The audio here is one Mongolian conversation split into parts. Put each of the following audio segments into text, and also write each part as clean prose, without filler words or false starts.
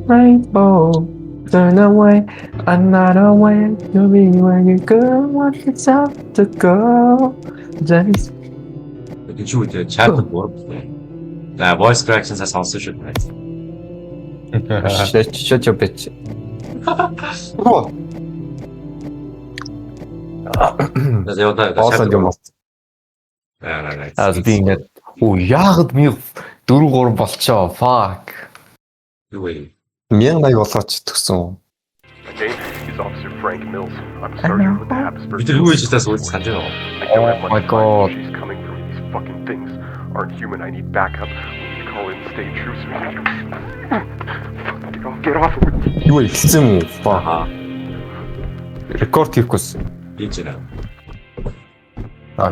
rainbow, turn away, another way to be where you go, what it's up to go. James. 이렇게 주고 이제 잘도 모르겠네. 나 voice correction사 сонс으실 거야. Shut your bitch. 그래서 여기다 Awesome юм. As being that. Оо яагаад ми 4-3 болчоо. Fuck. юу вэ? 1080 болгооч тгсэн. Name is Officer Frank Mills. I'm a sergeant with the Habsburg. бид юу хийж таас үз санаж байгаа. I don't have Oh my much God. time. She's coming from these fucking things. Aren't human. I need backup. We need to call in state troops. Get off of me. Юу ихсэн юм уу? Fuck. Аа, Рекорд хийхгүйс. хийж байна.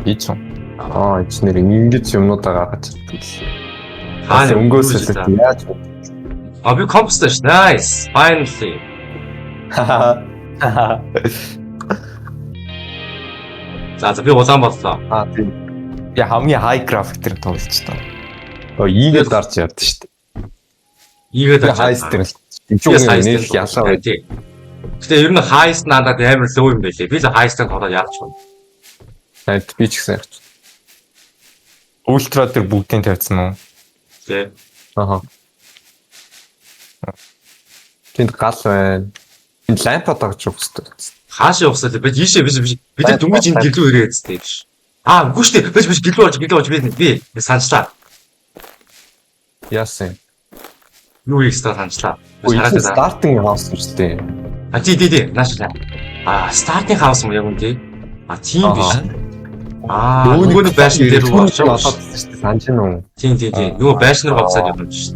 Хийчихв. Эцнэр ингэж юмнуудаа гаргаж чаддаг. Хаана өнгөөсөө яаж би компьютер ш. Nice. Finally. За би улаан боллоо. Тийм. Я хамгийн high graphic дээр тоглож та. Ийгээд дарж явд шүү дээ. Ийгээд Highest дээр юм нэг ялаа байд. Гэтэ ер нь highest надад амар low юм байлээ. Би л highest-ыг тоглоод яах ч юм. Би ч гэсэн ярьж. Ультра дээр бүгдийг тавьсан уу? Тэ. Тэнд гал байна. Энд лампа тагч өгсдөг. Хааш явахсаа бид ийшээ биш. Бид дүнгиж энэ гэлүү ирээд зтэй биш. Үгүй шүү дээ. Биш гэлүү болж би санчлаа. Яасан. Юу их санчлаа. Стартинг хаус шүү дээ. Тий. Наашла. Стартинг хаус юм яг үнтэй. Тийм биш. Нөгөө байшин дээр рүү очоо. Санаж нь уу? Тийм. Нөгөө байшин руу буцаад явж шүү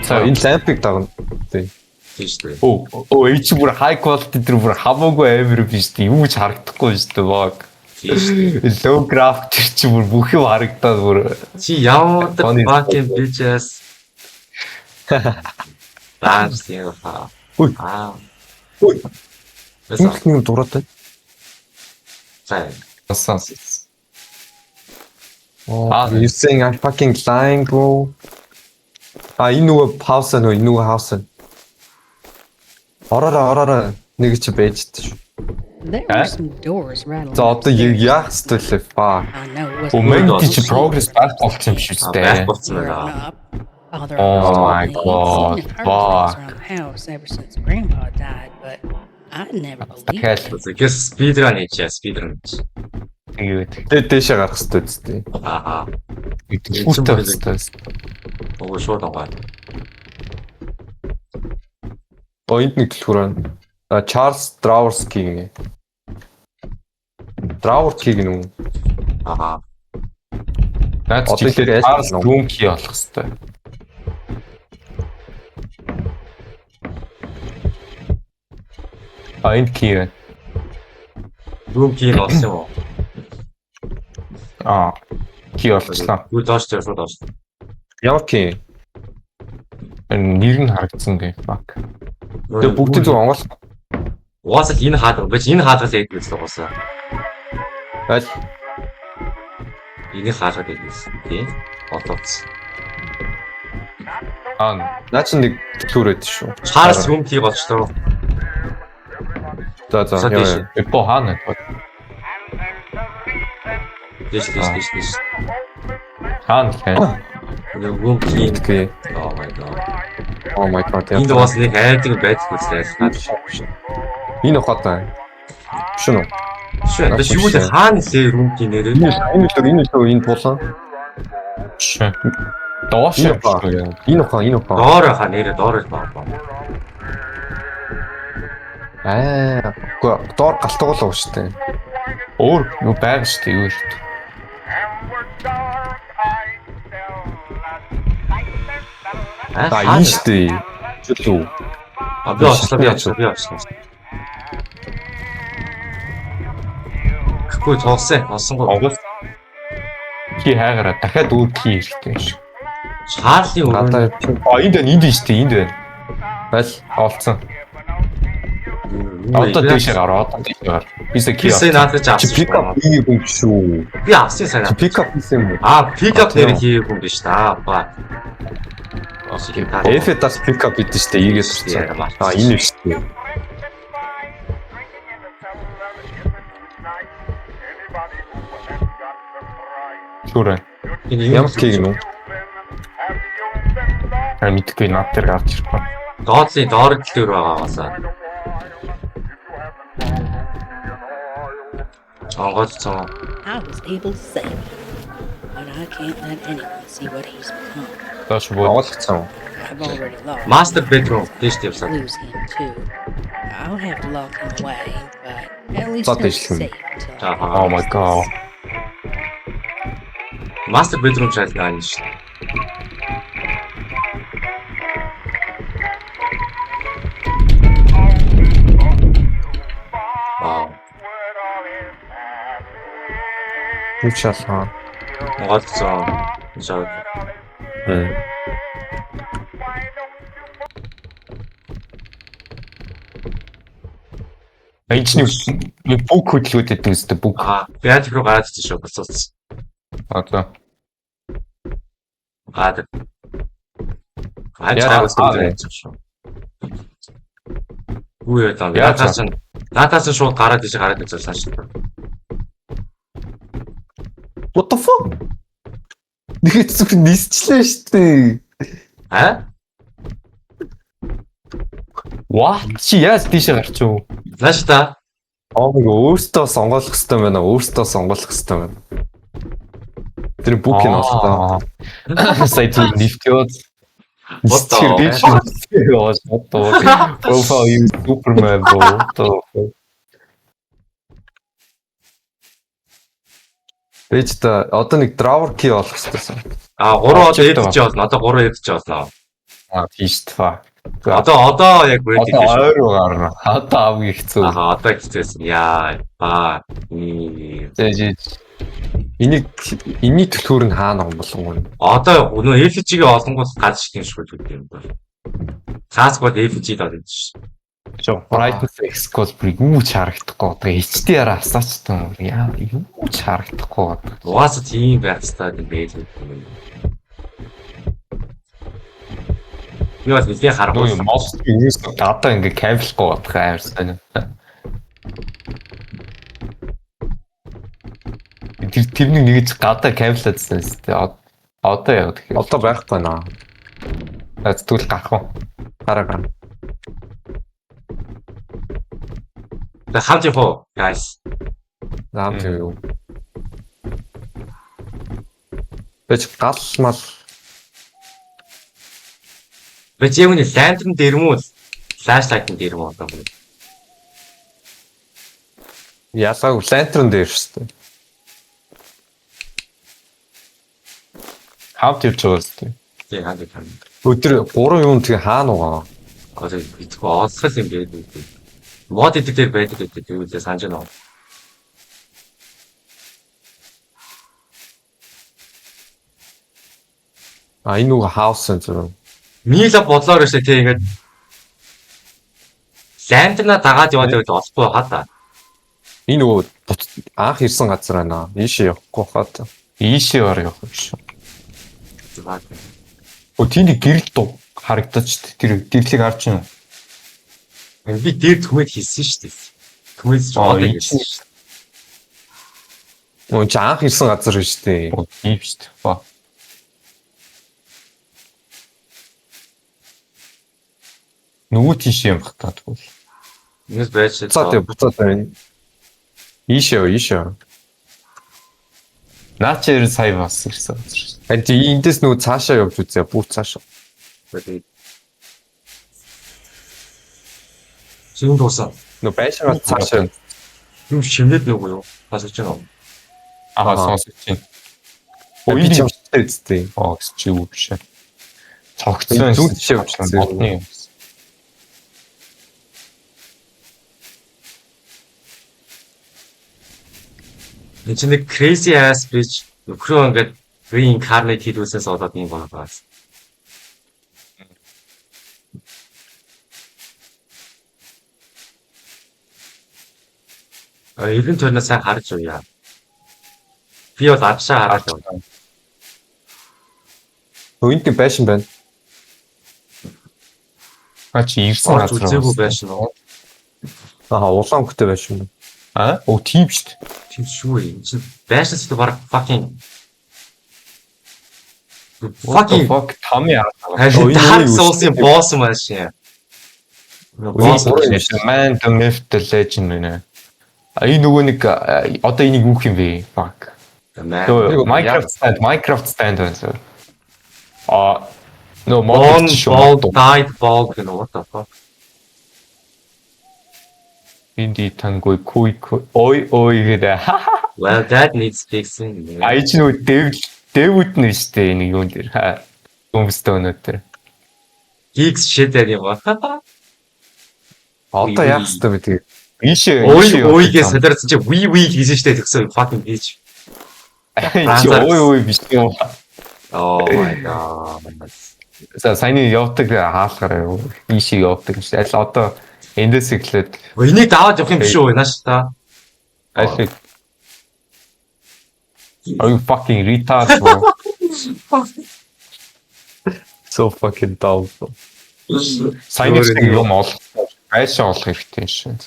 дээ. Энэ лампыг дагна. Тийм шүү дээ. Эй чи бүр high quality дээр бүр хамаагүй амар биш дээ. Юу ч харагдахгүй шүү дээ. Баг. Тийм шүү дээ. Low graphic тэр чи бүр бүх юм харагдаад бүр. Чи ямар fucking bitches. Даас яа. Ой. Бэсээ. Нэг дураатай. Сайн. You saying I'm fucking lying, bro? Энэ нөгөө pause нөө энэ нөгөө house. Ороо нэг чи байж дээ шүү. There were some doors rattling. За одоо яах ёстой лээ фа. I know it Oh wasn't my god, progress back болсон юм шүү дээ. Болсон growing байна. up. Father Oh always told my me he'd God, seen and heard things fuck. around the house ever since Grandpa died, but I never believed Дахиад it. Гэс speedrun хийчихээ, speedrun. тэгээд дээшээ гарах ёстой зү. Үүтэй ёстой. Ого шууд аваа. Энд нэг дэлгүүр байна. Чарльз Драуэрский. Драуэрский гэнэ үү? Наад Одоо тэр Чарльз Блумки болох ёстой. Энд кий. Блумки болсон юм уу? Кий болчихлоо. Юу доош дээр шууд доош. Ямар кий? Нэр нь харагдсан гээ. Fuck. Тэгээ бүгд зөв онгол. Угаасаа энэ хаадаг байж энэ хаадаг л яддаг л угаасаа. Аль Энэ хаадаг гэсэн. Тийм. Отоц. наа чи нэг дэлгүүр байд шүү. Чарльз Блумки болчлоо. За яа. Эпо хаана вэ? Дэш. Хаана вэ? Блумки. Окей. Oh my god. Энд бас нэг айдаг байдаг үзлээ. Энэ ухаатай. Биш үү? Биш юу л хаана лээ Блумки нэрээ. Энэ тулсан. Доош яваа. Энэ ухаа. Доор хаа нэрээ доор баа. Үгүй доор галтгуулаа шүү дээ. Өөр юу байг шүү дээ юу шүү дээ. Энэ шүү дээ. Чөлөө. Би очлоо. Гэхгүй тоолсон гоо. Ки хаагараа дахиад өөр ки хэрэгтэй шүү. Чарли Надаа энд шүү дээ, энд байна. Бал олцсон. Одоо дэше гараа. Бисээ ки. Бисээ наадаж авсан. Пик ап хийгээгүй шүү. Би авсан сайн. Пик ап хийсэн юм уу? Пик ап нэр хийгээгүй юм биш та. бас хинтаа. Эфэтас пикап бидэн штэ ийгээд ирсэн. Энэ биш үү? Шүрэ. Ямар кийг нү? Мэдгүй над дээр гарч ирсэн. Доотлын доорд дээр байгаагаасаа. Онгоцсон. I was able to save him, but I can't let anyone see what he's become. Доош боолгоцсон. I've already lost. Master bedroom дэш явсан. Lose him too. I'll have to lock him away, but at least Зод he's ишлэн. safe until. Oh my god. Master bedroom шалгаа энэ шүү. Вау. Үчаалаа. Онгоцсон. Жаа. Эйчний бүх хөдөлгөөдөд үстэй бүх. Бяд руу гараад ирсэн шүү болцсон. Одоо. Гад. Ачаа үстэй шүү. Үгүй ээ наатаас шууд гараад иж гараад ирсэн шүү. What the fuck? Нэгэд зүг нисчлээ штэ. What? Чи яаж тийш гарч юу? Нааш та. Өөртөө сонгох хэрэгтэй байна. Өөртөө сонгох хэрэгтэй байна. Тэр бүкийн олоо. Сайт нифтёд. Вот то. Профайл юу супермен боо. Бэж та одоо нэг драйвер ки олох хэрэгтэйсэн. 3 одоо эдж болно. Одоо 3 эдж болно. Тийш та. Одоо яг үед идэж шүү. Ойр гарна. Одоо авиг хэцүү. Одоо хэцээсэн. Яа. Энийг төлхөр нь хаана юм болов? Одоо нөө FG-гээ олонгоос гадж тийм шүү дээ юм байна. Цаасгууд FG-д орж шүү. Жоо, brightness X-code юу ч харагдахгүй. Одоо HDR асаачтай яа юу ч харагдахгүй. Угаасаа тийм байх хэрэгтэй юм бэ. Юу ч мэдээ харахгүй. Моус юус гадаа ингээ кабелгүй бодох амар сайн. Тэрний нэгж гадаа кабелдсан тест. Одоо яа гэх юм. Одоо байхгүй наа. Тэгвэл гарах уу? Гараа. Хамт явах guys. Хамт юу? Бэж гал мал. Бэж яг нэг лантern дээр юм уу? Flashlight-ын дээр юм уу одоо? Ялаа lantern дээр шүү дээ. Хамт явж байгаа шүү дээ. Тийм хамт. Өдөр 3 юм тэгээ хаана угаа? Одоо битгүү олсгол юм гээд. Мод эдгээр дээр байдаг гэдэг юу вэ санаж байна уу? Энэ үг хаус сенсор. Мила бодлоор өшөө тийм ингээд лантна дагаад яваад байвал олохгүй хаа. Энэ үг анх ирсэн газар байна. Ийшээ явахгүй хаа. Ийшээ ор явах биш. Тэний гэрэл дуу харагдаж тэр гэрлийг харж байна. Би дээр түмэд хийсэн шүү дээ. Түмэд ч одоо хийсэн шүү дээ. Чи анх ирсэн газар шүү дээ. Тийм шүү дээ. Ба. Нөгөө тийш юм бах таа тэгвэл. Нэс байж буцаад байна. Ийшээ. Наачэр сая бас ирсэн газар шүү дээ. Энд эндээс нөгөө цаашаа явж үзье. Бүх цаашаа. Зүүн дуусаа. Нөө байшаа цаашаа. Юм шимнэд нөгөө юу? Хасаж байна уу? Сонсож чинь. Би ч явчихсан. Чи юу биш. Цогцсон зүг чи явчихсан. Бодны юм. Энд чинь нэг crazy ass bitch нөхрөө ингээд reincarnate хийдүүлсээс болоод юм байна. Иргэн төрнөө сайн харж уяа. Би бол авшаа хараад байна. Энд байшин байна. Чи ирсэн Орж газар. үзээгүй байшин уу? Улаан өнгөтэй байшин. Оо тийм шүү дээ. Тийм шүү ээ. Энэ чинь байшин зүйл баг fucking Fuck Tommy Dark Souls-ийн босс машин. Босс Man the Myth the Legend нэ. Энэ нөгөө нэг одоо энийг юу юм бэ? Fuck. Minecraft stand байна. No Ball mod died ball гэнэ what the fuck. Инди тангой ой гэдэг. Well that needs fixing. Ай чи нөгөө дэвүүд нь штэ нэг юм дээр. Өмстэй өнөтер. Geeks shit юм ба. Одоо яах ёстой бэ тэгээ? Ой гэж солиорсон чи we хийсэн штэ тэгсэн fucking bitch. Ой биш юм. Oh my god. Сайн явдаг хаалгаар ийшээ явдаг шүү. Аль одоо эндээс эхлээд Энийг даваад явах юм биш үү нааш та. аль Are you fucking retard bro? So fucking dumb. Сайн юм ол байшаа олох хэрэгтэй шин.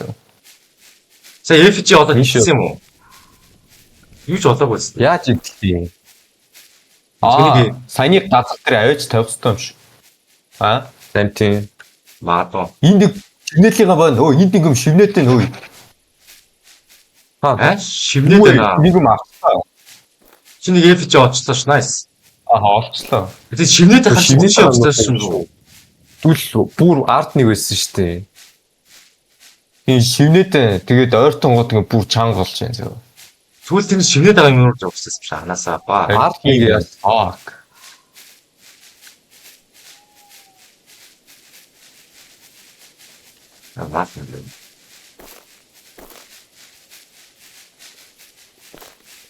Сая FG одоо хийсэн юм уу? Юу ч болоогүй зү. Яаж игдэлээ? Саяны газар дээр авиж тавьсан юм шүү. Тантин. Маадуу. Энд шивнэлийнхаа байна. Энд нэг юм шивнэлтэй нөө. Шивнээд байна. Нэг юм авчихсан. Чи нэг FG очлоо ш nice. Олчлоо. Тэгээ шивнээд хаа шивнээд очлоо шүү. Түл бүр арт нэг байсан шүү дээ. Энэ шивнээд тэгээд ойртон гууд ингээ бүр чанга болж байна. Түл тэр шивнээд байгаа юм уу гэж өгсөн юм шиг анаасаа ба. Арт нэг fuck.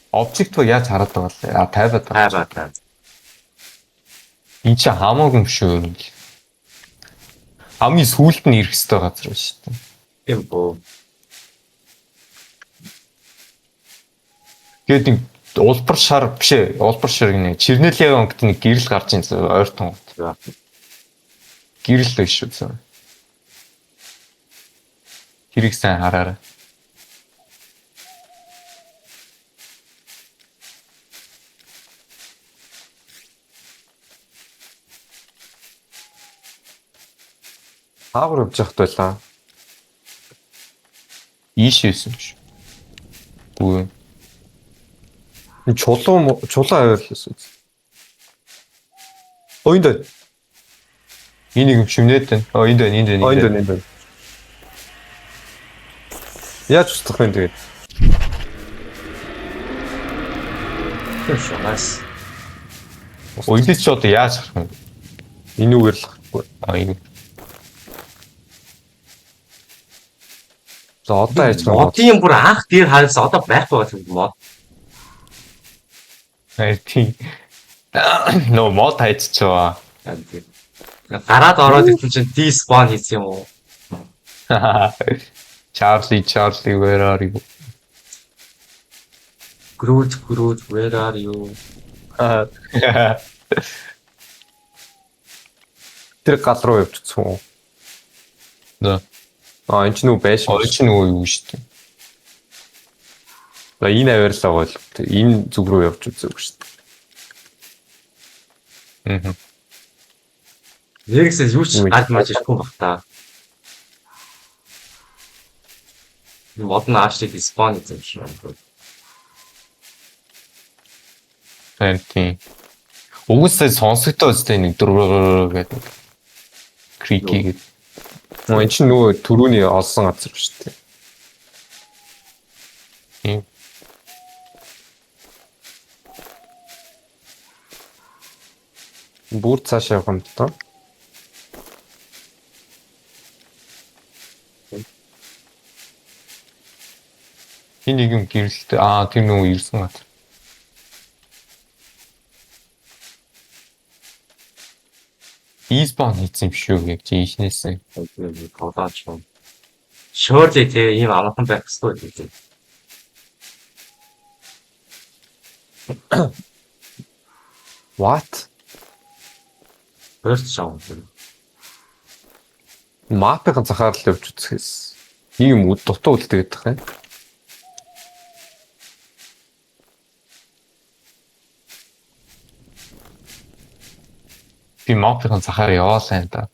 Обжект руу яаж хараад байгаа вэ? Тайваад байгаа. Тайваад. Энд чи хамаагүй юм шүү. Хамгийн сүүлд нь ирэх хэвээр газар байна шүү дээ. Тийм боо. Тэгээд улбар шар биш ээ. Улбар шар гинэ. Чирнэлийн онгт нэг гэрэл гарч ин ойртон. Гэрэл л шүү. Тэрийг сайн хараарай. Хаагур явж явахт байлаа. Ийш байсан шүү. Үгүй. Чулуу авирлаас үз. Энд Энийг юм шивнээд байна. Энд байна. Яаж устгах вэ тэгээд? Шанас. Энд ч одоо яаж харах юм? Энүүгээр л хахгүй. Энэ. За одоо яаж байгаа? Модын бүр анх дээр хаалсан одоо байхгүй байх юм мод. Тийм. Но мод хайцчаа. Гараад ороод ирсэн чинь D-spawn хийсэн юм уу? Charlie, where are you? Groot, where are you? Тэр гал руу явчихсан уу? За. Энэ ч нүү байш. Чи нөгөө юу шүү дээ. За энэ авирлаа бол энэ зүг рүү явж үзээг шүү дээ. Нэрсээ юу ч гад маж ирэхгүй баг та. Мод наашиг spawn хийсэн юм шиг. Тийм. Угсаа сонсогдоо өстэй нэг дөрөв гэдэг. Крики гэдэг. Энэ ч нөгөө түрүүний олсон газар шүү дээ. Тийм. Бүр цааш явах юм даа. Нэг юм гэрэлтэй. Тэр нөгөө ирсэн газар. Избан хийсэн юм шүү гэж ийшнээсээ. Тоглооч юм. Surely те ийм амархан байх хэрэгтэй гэдэг. What? First sound. Мапын захаар л явж үзэхээс ийм дутуу үлдээд байгаа юм. Би мапын захаар яваалаа энэ.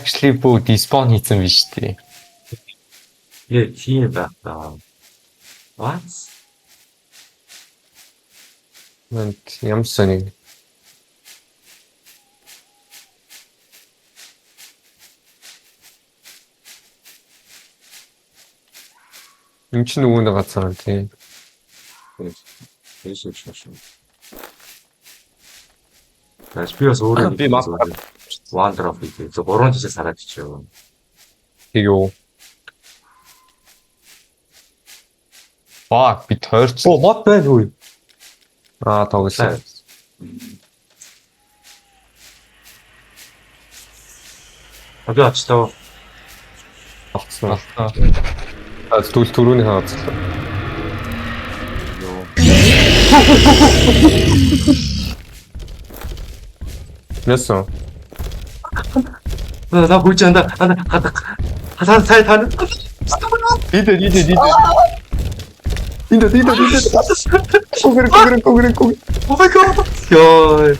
Actually бүү despawn хийсэн биш тий. Тийм байна. What? Манд ямсан нэг. Эм чинь нөгөө газар тий. Тэшээ шашин. Тэс би бас өөрөө Би мап Wonder of it. Зөв 3 жишээ сараад чив. юу. Fuck би тойрч. Оо мод байна уу? Тоглосон. Одоо очтоо. Авцсан. Түл түрүүний хаацлаа. Йоо. Яасан? 나 보이지 않다. 하산 살 타는. Дидэ. Конгэр. Oh my god. 야.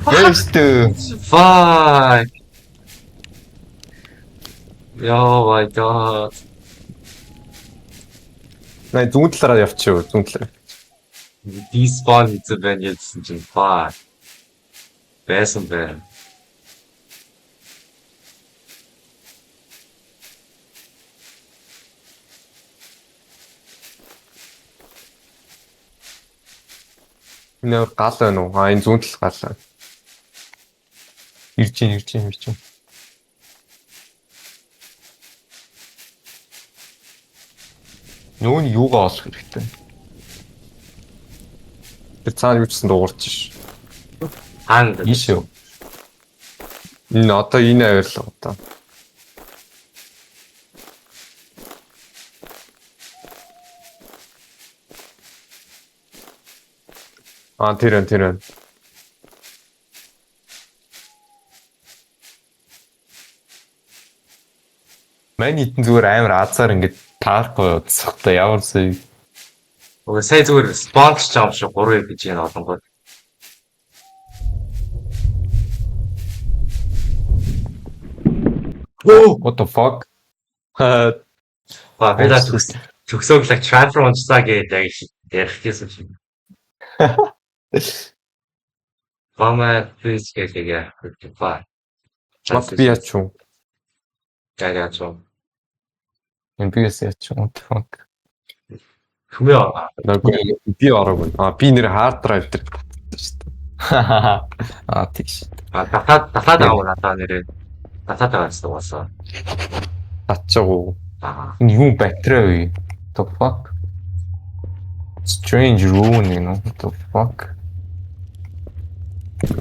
Бэстэ. Fuck. Oh my god. Най зүүн талаараа явчих. Зүүн талаар. Despawn хийсэн байна гэсэн чинь fuck. Байсан байна. Энэ гал байна уу? Энэ зүүн тал гал. Ирж чинь. Нүүн юугаа олох хэрэгтэй. Тэр цаана юу ч гэсэн дуурч ш. Ханд. Ийшээ. Энэ одоо энэ авирлаа одоо. Тэр. Миний хитэн зүгээр амар азар ингээд таарахгүй удахгүй ямар сая. Уг сая зүгээр спонж ч юм шиг 3 гэж яана олонгод. Oh, What the fuck? бэда зөвсөглөг трансфер онцлаа гэдэг ярих гэсэн чинь. Вама физикэгээ ба. Мас би ячуу. Гайгаач. NPS ячуу. What the fuck? Хүмээ Би ороогүй. Би нэр hard drive дээр татсан шүү дээ. Тийш. татаад аваа надаа нэрээ. Татаад аваад уусаа. Татчаагүй. Аа. Юу батарей вэ? The fuck? Strange rune, you know? What the fuck?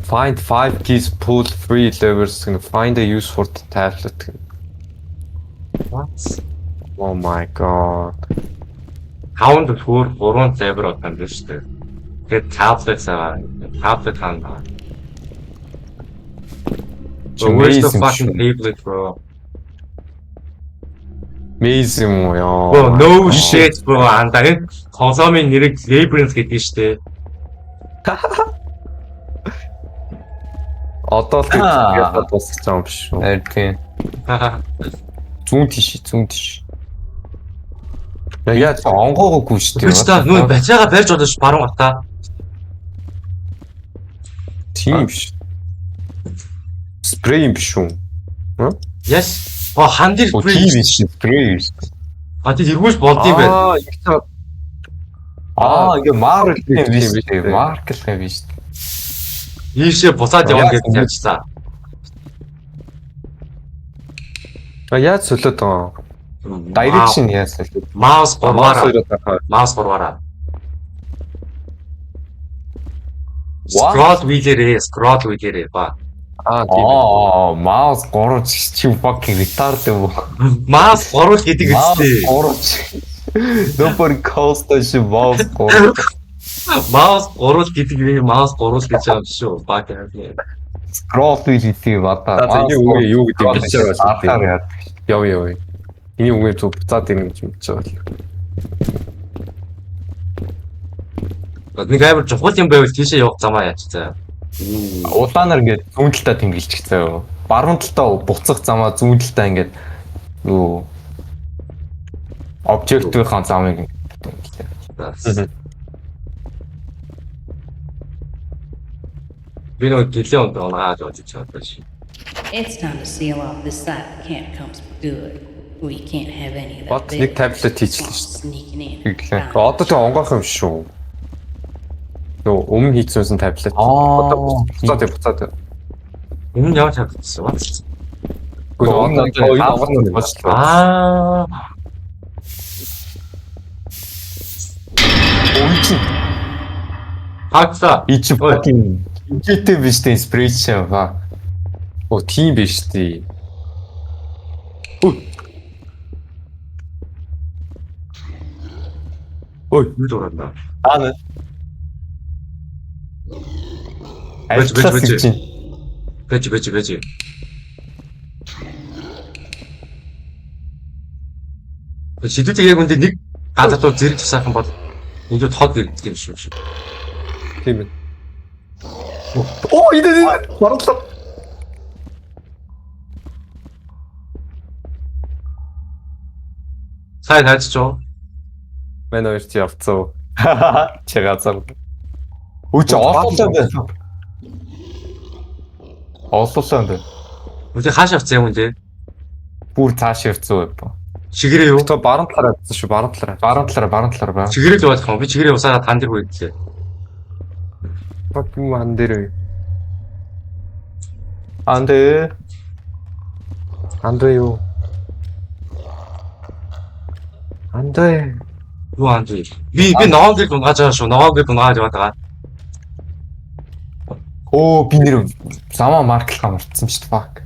Find 5 keys, pull 3 levers, and find a use for the tablet. What? Oh my god. Хаунд төр 3 левер отсон биш үү? Тэгээд таблет хана. So where's the fucking tablet, bro? Maze юм уу яа. Bro, no shit, bro. Андаа консомын нэрийг Labyrinth гэдэг нь штэ. Одоо л тэгээд дуусах юм биш үү? Тийм. Зүүн тийш. Яа онгоогүй шүү дээ. Үгүй та нүүн бачаага барьж олоош баруун гата. Тийм биш. Спрей юм биш үү? Yes. Хандир Тийм биш. Спрей. тийм эргүүлж болд юм байна. Ингээ маркет юм биш. Маркет юм биш. Ийшээ буцаад явна гэж ярьцсан. Яаж солиод байгаа? Direction яаж солиод? Маус 3-аараа. Scroll wheel-ээрээ ба. Аа, маус 3 чи fucking retard юм уу? Маас горуулах гэдэг үстэй. Маус 3. Nobody calls that shit mouse 3. Маус горуулах гэдэг нь маус горуулах гэж байгаа юм шүү. Баг яа. Scroll хийх бата. За энэ үгээ юу гэдэг юм бичиж байгаа яа. Яв. Эний үгээ зөв буцаад ирнэ гэж мэдэж байгаа. Нэг амар чухал юм байвал тийшээ явах замаа яач заа. Улаанаар ингээд зүүн талдаа тэнгэлчих заяа. Баруун талдаа буцах замаа зүүн талдаа ингээд юу обжектийн замыг Би нэг гэлээ унгаад явж байгаа шээ. It's time to seal off this side that can't come for good. We can't have any of Бат that. нэг big таблет хийчихлээ stuff шүү sneaking in. дээ. Одоо тэг онгоох юм шүү. Нөө өмнө хийчихсэн таблет. Буцаад. Өмнө явж чадчихсан ба. Аа. Хагта. И чи fucking инжеттэй биш дээ inspiration ба. Оо тийм биш тий. Ой, юу дурана. Аа. Бэж. Шидэвчээ яг үндэ нэг гадаатуу зэрэг тусаахан бол энэ тод ирдэг юм шиг. Тийм ээ. Оо энэ борлоо. Сайн хайцчоо. Мэн хоёрт явцсан. Чигаацаа. Үуч олуулаа байна. Олуулаа байна. Үгүй хааш авцсан юм дээ. Бүр цааш явцсан байв. Чигээрээ юу? То баруун талаараа авсан шүү. Баруун талаараа ба. Чигээрээ л явах юм. Би чигээрээ усаад тань дээр хүйдлээ. Fucking ан дээр. Андрей юу? Андрей. Юу Андрей? Би ногоон гэр унгааж байгаа шүү. Ногоон гэр унгааж яваад байгаа. Оо би нэр замаа марклаа мартсан шүү дээ. Fuck.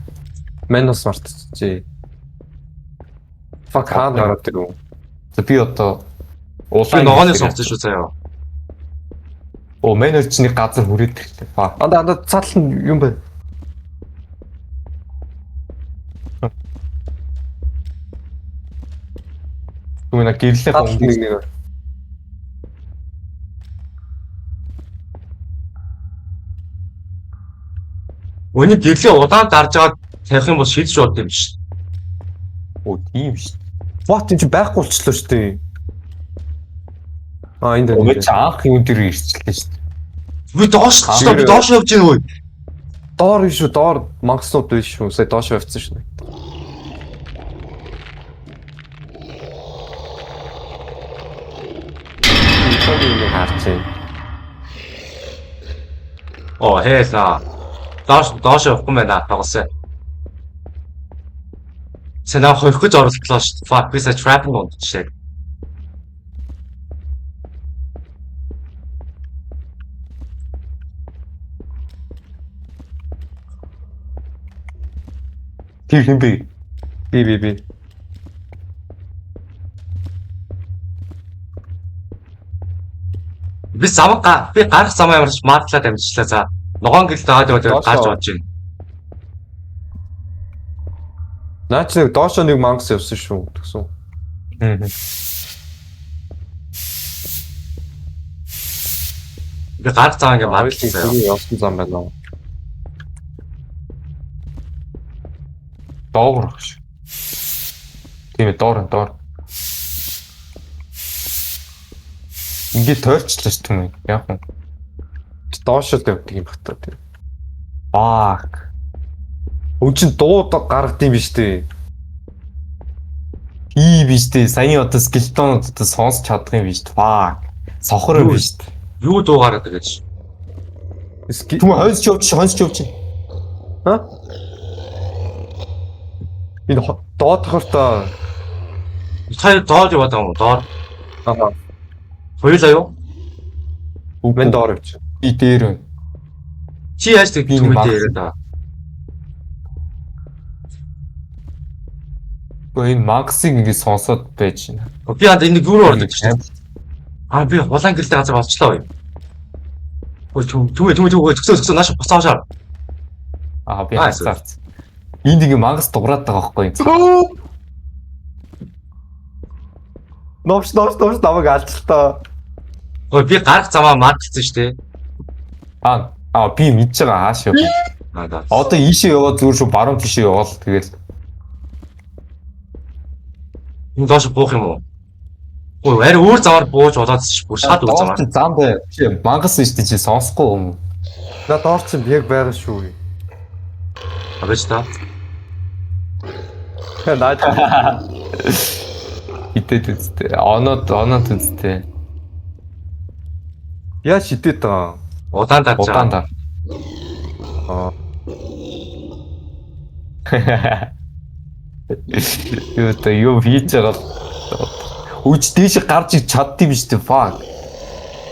Мен бас мартчихжээ. Fuck хаад гараад ирв. За би одоо Би ногооны сонссон шүү заяа. Оо мен орчны газар хүрээд ирлээ. Fuck. Анда цаатал нь юм бэ? Түмэн гэрлээ Цаатал хоног нэг. Өний гэрлээ удаан дарж аваад тавих юм бол шийдэж болд юм шүү. Оо тийм шүү. What энэ чи байхгүй болчихлоо шүү дээ. Энд Оо дээр. чи анх юм дээр ирчихлээ шүү дээ. Би доош чи доош явж гин үү? Доор шүү, доор макснууд биш шүү. Сая доош явцсан шүү. Энийг харчих. Оо хээсаа. Доош явахгүй байна тоглосон. Цэнаа хөрөх гэж оролдлоо шүү. Fuck би сая trapping унтчихээ. Тэр юм бэ? Би. Би гарах замаа ямарч мартлаа дамжчлаа. За ногоон гэлтэй хаад яваад гарч бодож байна. Наач нэг доошо нэг мангас явсан шүү гэсэн. Би гарах замаа ингээ мартлаа. Явсан зам байна. Доогор ш. Тийм ээ доор. Ингээд тойрчлаа ш түмэн. Яг нь. Доошо л явдаг юм бата тэр. Fuck. Үчин дууд гаргад юм биш үү? Биш дээ. Саяны одоо скелетонууд одоо сонсч чадах юм биш. Fuck. Сохор юм биш. Юу дуугараад гэж. Түмэн хонсч явж. Ха? Энэ доод хөртөө. Та доод яваад байгаа юм уу? Доод. Аа. Хоёулаа юу? Мен доор явж. Би дээр. Чи яаж тэг Би түмэн мах. дээр та. Гэхдээ энэ Максыг ингэ сонсоод байж байна. Би хаад энэ юу руу ордог ч тийм. Би улаан гэрэлтэй газар олчлоо. Түгээ зөвсөө нааш буцаашаа. Би хацаарч. Энд ингэ Макс дуурайд байгаа байхгүй юу? Новш намайг алчлаа. Би гарах замаа мадчихсан шүү дээ. Би мэдж байгаа хааш юу. Одоо ийшээ яваад зүгээр шүү баруун тишээ яваал тэгэл. Энэ доош буух юм уу? Арай өөр замаар бууж болоод бүр шат өөр замаар. Зам бай. Мангас шүү дээ чи сонсохгүй юм. На доор чинь яг байгаа шүү. Авэж та. Наад Итэд үстэй. Оноод үстэй. яа шидэт байгаа. Удаан дарж байгаа. Юу хийж байгаа. Үуч дээш гарч чаддсан биз дээ. Fuck.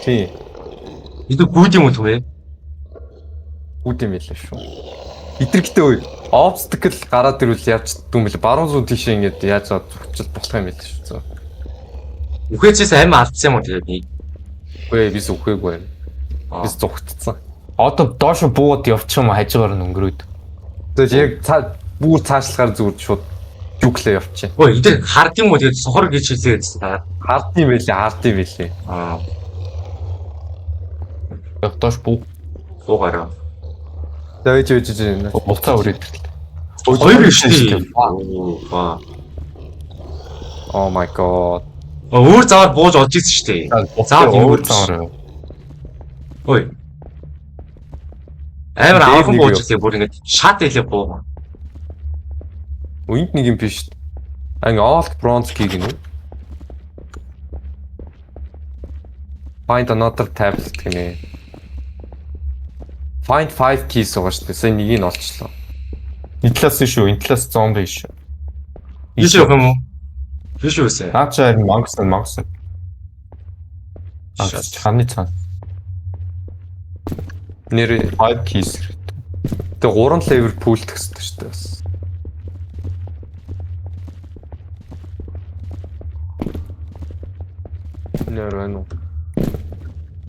Тий. Бид гүйд юм уу түвэ? Үүд юм ялаа шүү. Итерхтэй үе. Obstacle гараад ирвэл яаж дүүм бэл баруун зүүн тийшээ ингэж яаж зурчил болох юм бэл шүү. Үхээчээс амин алдсан юм уу тэгээ би? Үгүй бис үхээгүй. Бис зүгтцсан. Одоо доош буугаад явчих юм хажуугаар нь өнгөрөөд. Тэгээд яг бүр цаашлахаар зүгээр шууд жүглээ явчих. Эдгээр хард юм уу тэгээд сохор гэж хэлээд та. Хард юм байлээ. Яг доош Буугаараа. Тэгээд буцаа өрөөд. Хоёр шүү дээ. Oh my god. Өөр заваар бууж олж ирсэн шүү дээ. Заавал өөр заваар. Ой. Амар авах бууж ирсэн бүр ингэ шат хэлээ буу. Үнд нэг юм биш. Alt bronze key гинэ. Find another tablet гинэ. Find 5 keys байгаа шүү дээ. Сая нэгийг нь олчлоо. Энэ талаас шүү, энэ талаас зомби шүү. Ийш явах юм уу? Тийш юу вэ? Наачаа Макс. Ханы цаа. Нэр 5 keys. тэг 3 level pool төгсдөг шүү дээ бас. Нэр байна уу?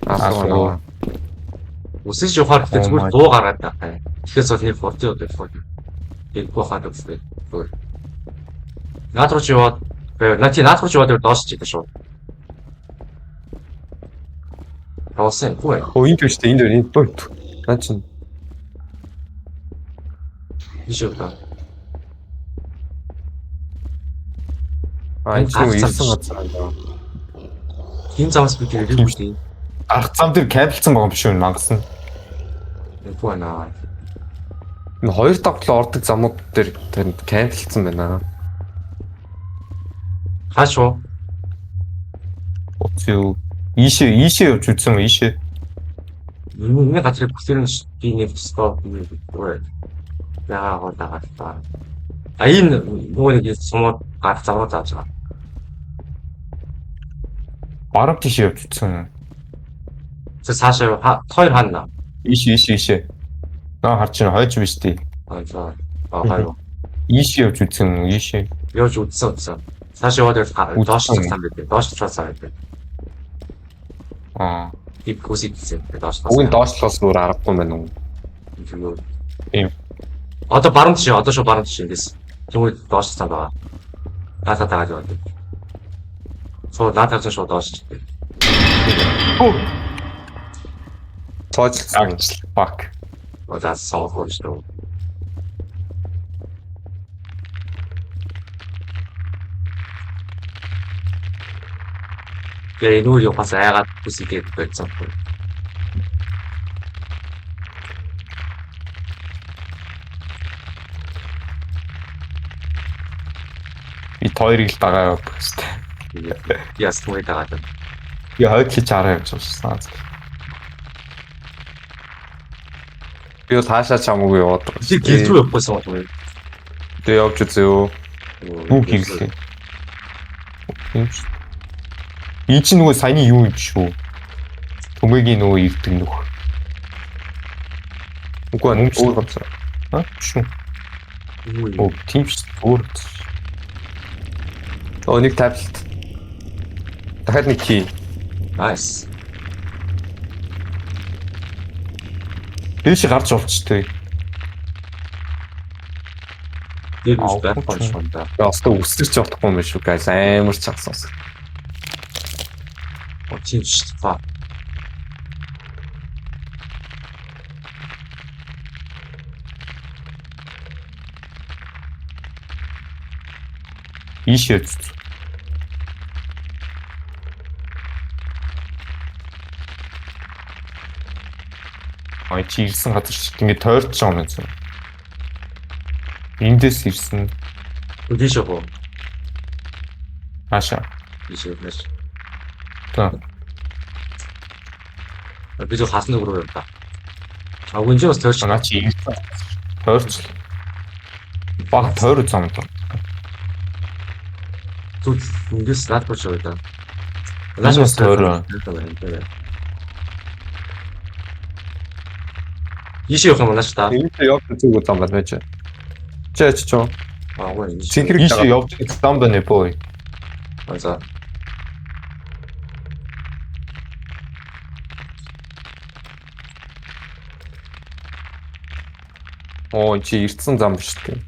Асуу. Үсэж явахаар ихтэй зүгээр дуу гараад байгаа. Тэгэхээр бол нэг 40 удаа. Яг бохаад өгсөн. Наад руу ч яваад доош чийдэ шүү. Росэн гоо. Энд биш дээ энд бот. Наа чин. Ишүү та. Энэ чинь ирсэн газар аа. Хин замс би гэрэл шүү дээ. Арга зам дээр кабелцсан байгаа юм биш үү Макс нь? Буана. Энэ хоёр давтлаа ордог замууд дээр тэнд кабелцсан байна. Хаашуу? Оцоо ийшээ явж үзсэн үү ийшээ? Энэ газрыг бүсэрэн би нэг стоп нэг. Яагаад дагаад. Энэ нөгөө нэг сумууд гар завруу зааж байгаа. Баруун тийш явж үзсэн. Цаашаа хоёр хаана? Ийшээ. Наа харж байна хойж биш тий. За. Гайв. Ийшээ явж үзсэн ийшээ. Явж үзсэн. Цаашаа яваад доош цацсан байдаг. Доош цацсан байдаг. Ив көситсэн доош цацсан. Үгүй доошлоос бүр аргагүй байна уу? Тийм. Одоо баруун тийш шүү баруун тийш эндээс. Тэгвэл доош цацсан байгаа. Наатаа дагаад яваад. Наатаа ч шууд доош. Цаачлсан. Fuck. That's so close though. Нүүр явахаас айгаад бүсгээд байсан. Би хоёрыг л дагаа явах хэрэгтэй. Яс түмээ дагаад. Би хойд хийж араа явж байна. Би таашаа чамаагүй яваад байгаа. Чи гэрт рүү явахгүйсэн байна. Тэг явж үзээ. Бүх хэрэглээ. Энэ чинь нөгөө саяны юу юм шүү. Төмөгийн нөгөө ирдэг нөх. Үгүй өөр газар. Шүү. Оо тийм ч өөр. Нэг таблет. Дахиад нэг key. Nice. Дээш гарч явчихдаг. Тэр үс байх болж байна. Ястаа үсэрч явахгүй юм шүү guys. Амар чагсан. Тийм шүү дээ. Ийшээ. Чи ирсэн газар шиг ингээд тойрч байгаа юм зү. Эндээс ирсэн. Үдээш яг уу. Хаашаа. Ийшээ нэш. За. Би зөв хасны руу яваа та. Гүнжээ бас тойрч. Наа чи ирсэн. Тойрч. Баг тойр зам даа. Зүг ингээс наад болж байгаа да. Лашаас тойр. Ийшээ явах юм нааш та. Энд явах зүг зам байна ч. Чаач чоо. Гоо Цэнхэр Ийшээ явж зам байна бой. За. Чи ирсэн зам биш үү?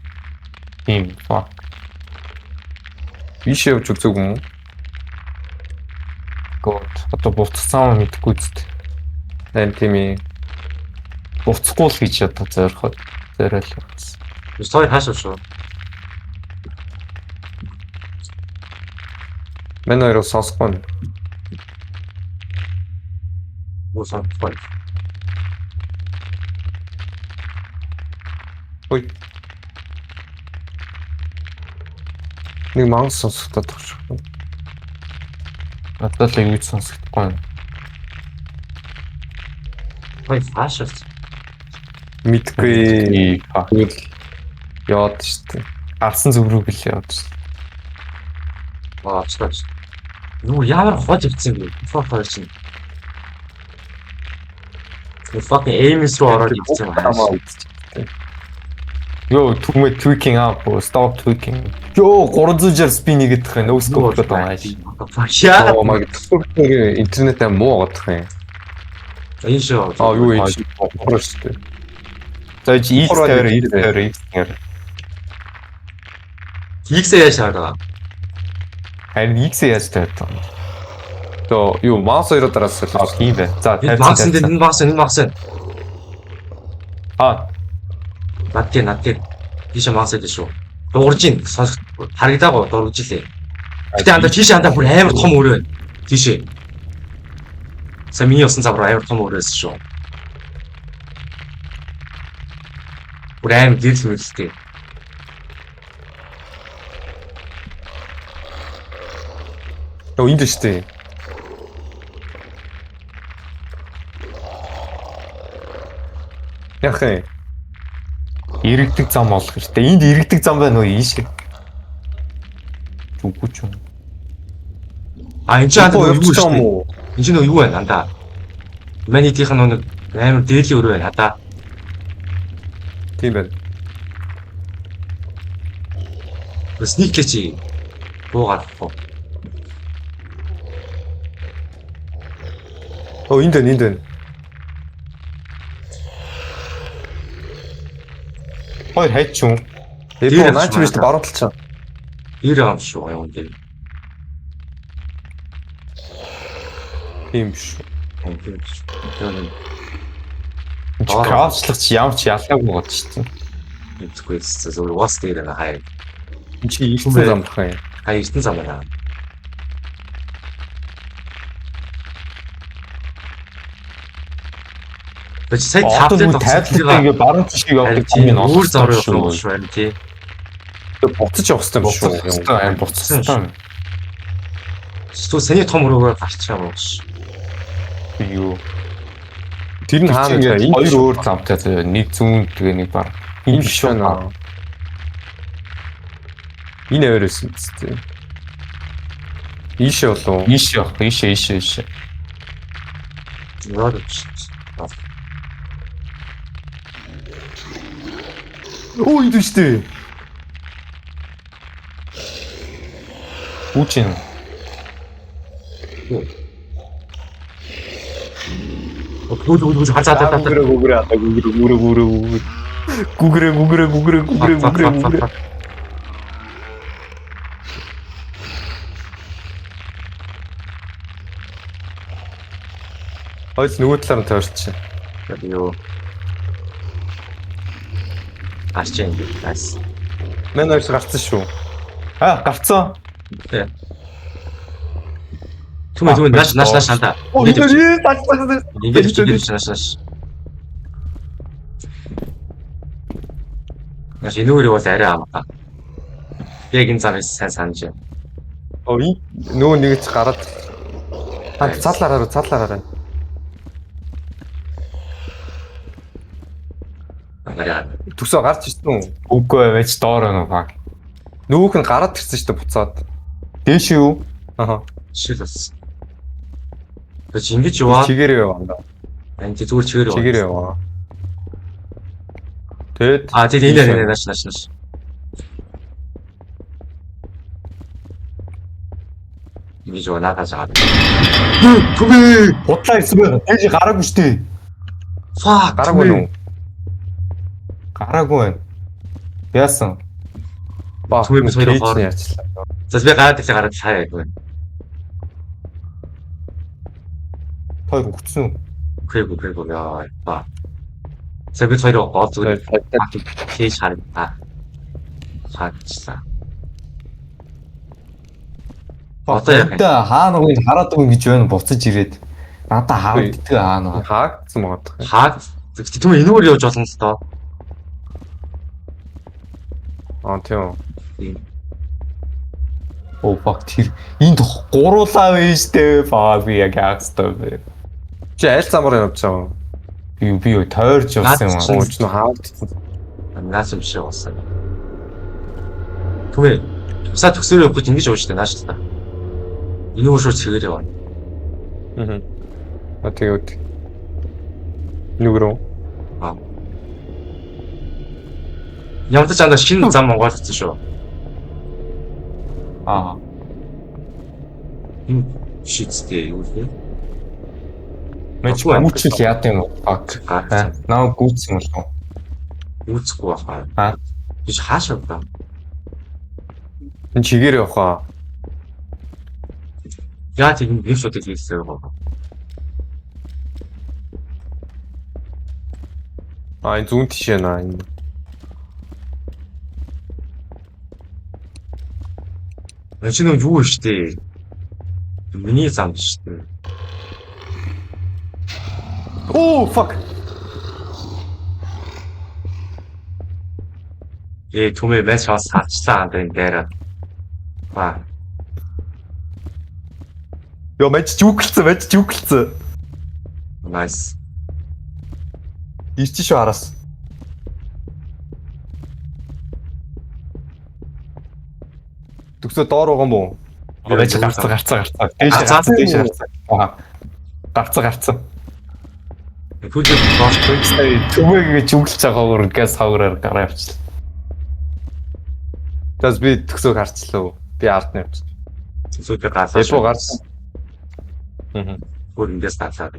Тийм. Ийшээ явж үзэг юм уу? God. Одоо буцсан мэдгүй зү. Тийм ээ. Буцахгүй л гэж ядаа зориход. Зориул явсан. Стори хаашаа шүү. Мен өөрөө сонсохгүй. Мусан файт. Ой. Нэг маус сонсогдоод байгаа шүү. Надад л юу сонсохгүй. Файт хаашаа. Мэдгүй. Тэгвэл Яад штэ. алсан зүг рүү гэлээ явж. Ачаач. Юу ямар хож ивцэн бэ? Фокер чинь. Fucking aim-с руу ороод ивцэн байна. Йоо, түмээ tweaking up, stop tweaking. Йоо, 360 spin гэдэг нь no scope гэдэг байгаа шээ. Яа. Маг интернетээ муу гадах юм. Энэ шүү. Юу юм чи бохор штэ. За чи X-ээр. X-ээ яашаа. Харин X яаж тавьдаг? Юу маус хоёроо дараас солих. Тийм бай. За, Энэ багс. Надтай. Тийш маасаа дээ шүү. Дуурж ийн харагдаагаа дургж илээ. Гэтэ андаа тийш андаа бүр амар том өрөө байна. Тийшээ. Миний усан цав руу амар том өрөөс шүү. Бүр амар гэрэл мэлтэй. Энд штэ. Яхаа. Иргэдэг зам олох хэрэгтэй. Энд иргэдэг зам байна уу ийш? Зүггүй ч юм. Энэ ч андаа юу юм шүү. уу? Энэ ч юу байна андаа. Манитийнх нь нэг амар дээдлийн өрөө байна хадаа. Тийм байна. Сник чи буугаад фоо. Энд байна. Хоёр хайч юм. Эпо наач биш баруун талчаа. Ир юм шүү юм дээр. Тийм биш. Крафтлах чи ямар ч ялгаагүй гот шүү дээ. Мэдгүй зөв уус дээр нэг хай. Чи ирсэн зам бах юм. Хай ирсэн зам байна. Бач сая таблет ингээ баруун тишийг явуулдаг юм нь өөр зам руу явах шүү байна тий. Буцаж явах хэрэгтэй биш үү? Буцсан. Сүү саяны том өрөөгөө гарчаа боош. Юу. Тэр нь хаана ингээ хоёр өөр замтай заяа. Нэг зүүн тэгээ нэг бар. Энэ биш байна. Энэ өөрөөс үстэй. Ийшээ болов. Ийшээ явах. Ийшээ. Яагаад Ой, дүүштэй. Үуч юм. Гүг хацаа. Гүгрэ. Хойс нөгөө талаар нь тойрч. Юу. Ашчин гайс. Мэн хоёр гарцсан шүү. Гарцсан. Тэ. Түмэн нааш хандаа. Ингээд нааш. Яш энүүрээ бол арай амтаа. Яг энэ замыг сайн санаж байна. Нөгөө нэг ч гараад. Цаалаараа. Агаа. Төсөө гарч ирсэн үү? Үгүй байж доор байна баг. Нөгөөх нь гараад ирсэн шүү дээ буцаад. Дээш юу? Аха. Шилс. Тэгэж ингэж яваа. Чигээрээ яваа. Энд зүгээр чигээр яваа. Чигээрээ яваа. Тэгэд тэгээд энэ нааш. Ингэж яваа надад жаад. Түмээ. Бодлаа ирсэн байна. Дээж гараагүй шүү дээ. Fuck. гараагүй нү. Гараагүй байна. Яасан? Түмээ сойроо гоор. Яачлаа. За би гараад хаяа яг байна. Хоёр өгцөн үү? Үгүй яа. За би сойроо гоор зүгээр хийж хараа. Хаачлаа. Одоо хаана уу хараад байгаа гэж байна буцаж ирээд. Надаа хаагддаг хаана. Хаагдсан магадгүй. Түмээ энүүр явж болно л доо. Тийм. Fuck тэр энд гуруулаа байж тээ би яг яахстай бэ. Чи аль замаар явж байгаа вэ? Би тойрч явсан юм аа. Ууч нь хаагдсан. Наас юм шиг болсон. Түмээ тусаа төгсөөр явах гэж ингэж явж штэ нааш та. Энүүр шууд цэгээр яваа. Тэгээд нүгрөө. Ямар ч андаа шинэ зам онгойлгосон шүү. Энэ шийдтэй юу вэ? Мэч гүчил яат юм уу? Наа гүцсэн юм уу? Үүсэхгүй баха. Биш хаашаа ба. Энэ чигээр явах. Яа тийм нэг шууд хийсэн юм байна. Энэ зүүн тишээ наа энэ. Чи нэг юу штэ. Миний зам штэ. Fuck. Түмээ мэс хас хаачлаа энэ дээр. Яа мэч жүгэлцэн. Nice. Ирч шүү араас. Төгсөө доор байгаа юм уу? Байж гарцаа. Дээш гарцаа. Түлхэл доош Түмээгээ жүгэлж байгаагаар газ хавраар гараа явчихлаа. Тэс би төгсөөг харцлаа. Би ард нь явчихсан. Зүсүүдээ гаасаа. Эпо гарсан. Гүрэндээс таацаад.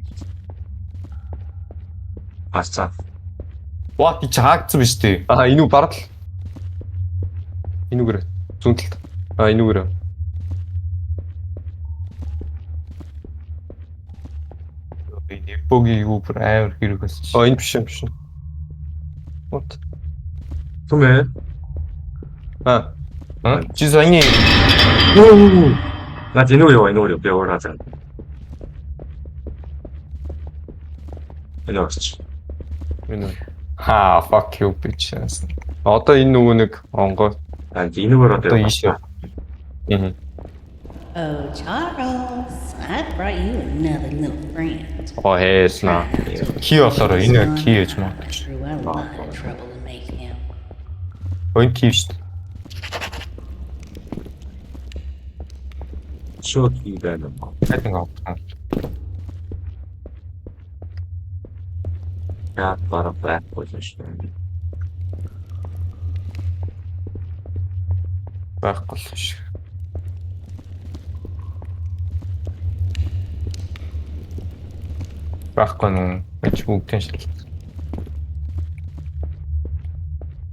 Ачаа. What чи хаагдсан биз дээ. Энүү барал. Энүүгэр. Зүүн талд. Энүүгэр. Эпогийн юу бүр амар хэрэг байсан. Энэ биш. What? Түмээ. Чи сони. На энүүр би өөрөө хазаа. Элоч. Fuck you bitch. Одоо энэ нөгөө нэг онгой. Энүүгээр одоо ийш. Oh, Charles, I brought you another little friend. Хээснаа. Ки болоороо энэ ки ээж маа. Drew a lot of trouble to make him. Ой ки шүү дээ. Шот хий байна. Хатан авсан. Я бара бак позишн. Байхгүй л шүү. Байхгүй нүү. Эч бүгдэн шил.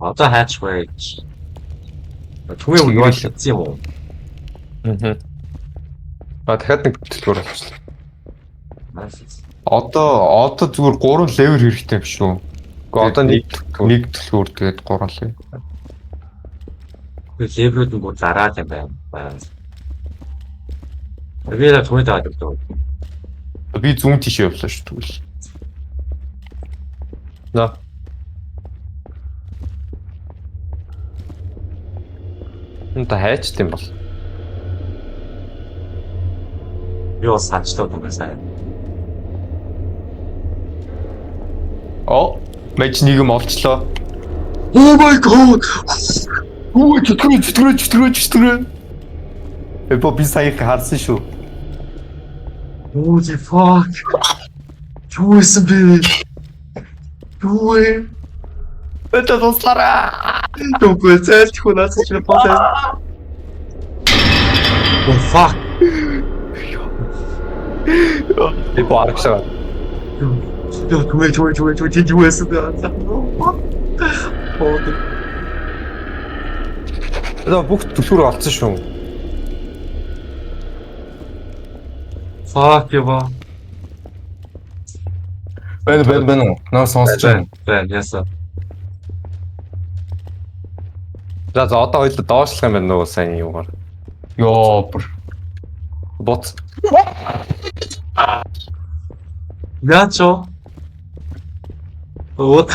Одоо хайч байж. Түмээ Чигээр үгүй л. хийсэн юм уу? Дахиад нэг төлөвлөр болчихлоо. Nice. Одоо зүгээр 3 левел хэрэгтэй биш үү? Гэхдээ одоо нэг төлөвлөр тэгээд 3 левел. Би леврүүд нь бүр зараад юм байна. Би л түмээ даад өгдөө. Би зүүн тийш явлаа шүү тэгвэл. На. Энт хайчт юм бол. Би бас санчтаа юм сайн. Мэж нэг юм олчлоо. Oh my god. Үгүй чөтгөрөө. Би сая харсан шүү. What the fuck? Юу исэн бэ? Юу вэ? Это дослара. Төгөө зайлт хүнээс ч болоо. Oh fuck. Би баарагшаа. Түмээ чи юу исэн бэ? Одоо бүх төлөвлөр олцсон шүү. Fuck ява. Бэн. Наа сонсож байна. Бэн яса. За одоо хоёул доошлох юм байна нөгөө сайн юугаар. Ёо бүр. Бот. Гачо. Вот.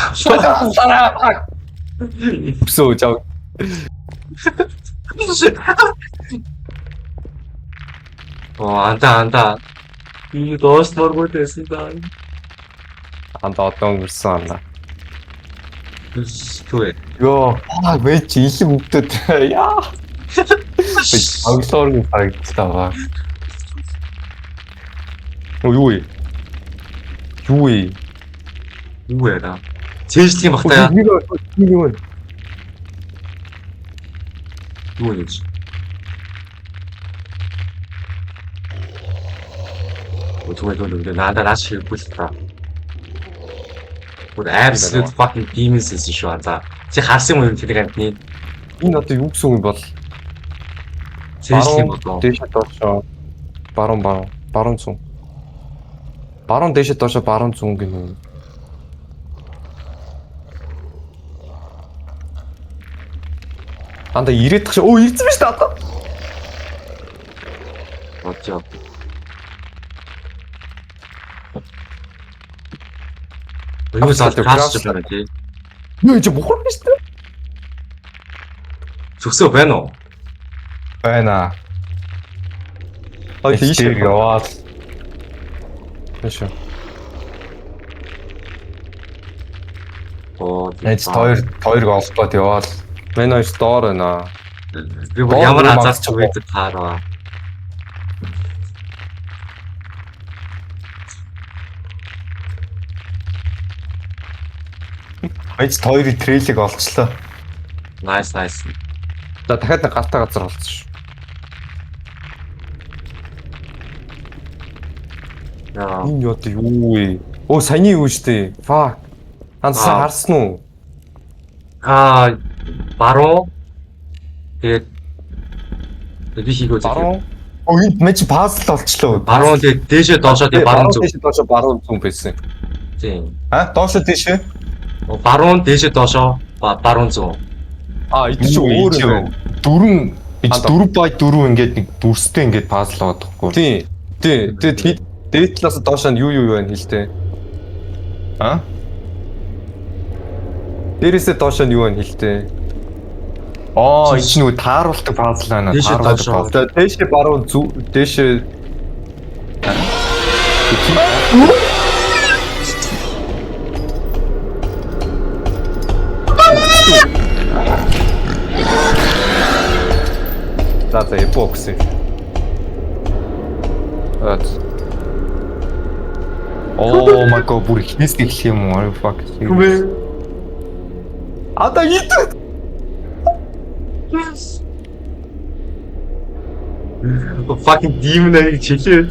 Өсөө жаа. Анда. Би доослооргүй байсан даа. Анда одоо өнгөрсөн анда. Түвээ. Ёо, мэж их бүгдэд. Яа. Агсоргийн харагдтаа. Юу вэ? Юу яа? Цээжлэх юм бахтаа. Нэг Юу гэж? Түвээ надаас хийхгүй л та. Бүр absolute fucking demons гэсэн шүү аа. Чи харсан юм уу тэр гантны? энэ одоо юу гэсэн үг бол? Цээжлэх юм болоо. Дээшээ доошоо. Баруун зүүн. Баруун дээшээ доошоо баруун зүүн гэнэ. Анда ирээд тах шүү. Ирсэн биз дээ одоо. Очоо. Юу заалгаас байна тий. Юу ч бухар биш дээ. Зүгсөө байна уу? Байна. Тийш яваад. Тэшээ. Энд хоёр голбоод яваад. Мэн хоёр доор байна. Би бүр ямар азарч үйдэд таараа. Энд хоёрын трейлийг олцлоо. Nice. За дахиад нэг галтаа газар болцсон шүү. Яа. Энэ юу одоо юу вэ? Саяны юу штэ. Fuck. Андсан харсан уу? Баруун. Тэгээд би хийгөө Баруун. Энд мэж пазл олцлоо. Баруун тэгээд дээшээ доошоо тэгээд баруун зүг. Дээшээ доошоо баруун зүүн байсан. Тийм. Доошо тийшээ. Баруун дээшээ доошоо баруун зүг. Энэ ч өөр юм. Дөрвөн 4/4 ингээд нэг дүрстэй ингээд пазл байгаа тоххой. Тийм. Тэгээд дээд талаас доошоо юу байна хэлтэй. Дээрээсээ доошоо юу байна хэлтэй. Энэ ч нөгөө тааруулдаг пазл байна. Дээшээ баруун зүг дээшээ За эпокси. Oh my god, бүр ихнээс эхлэх юм уу? Fuck. Ада ит. Fucking demon-ыг чилээ.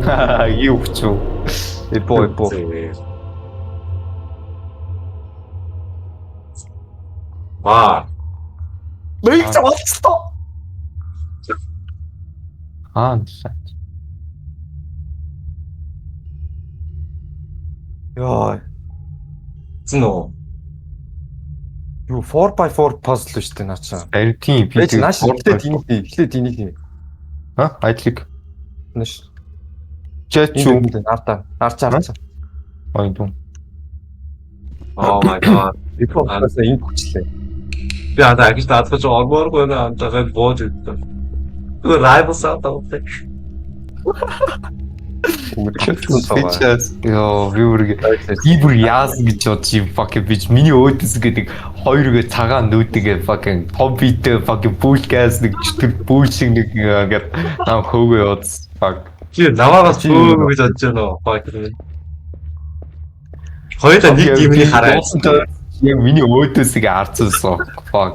Юу ч юу. Эпо. Ваа. Нэг ч болцоо. Нэлээ. Яа. Зэнөө. Юу 4x4 puzzle шүү дээ наачаа. Тийм би Бэж нааш эхлээд энийг Айдлыг. нааш. Чэт чүү. Арчаа. Ой дум. Oh my god. Эпоос энэ хүчлээ. Би одоо агш таадах ормооргүй наа амтагаад бууж өгдөө. Тэр райвс аатаа. Фичээс ёо би бүр яасан гэж бодож юм fucking bitch миний өөдөөс гэдэг хоёргээ цагаан нүүдгээ fucking хоббитэй fucking бүлгээс нэг чөтгөр бүл шиг нэг ингээд нам хөөгөө явуулсан fuck Чи наваагаас бөө гэж бодож байна уу? Fuck. Хоёулаа нэг димний хараа. яг миний өөдөөс ингээ харцсан fuck.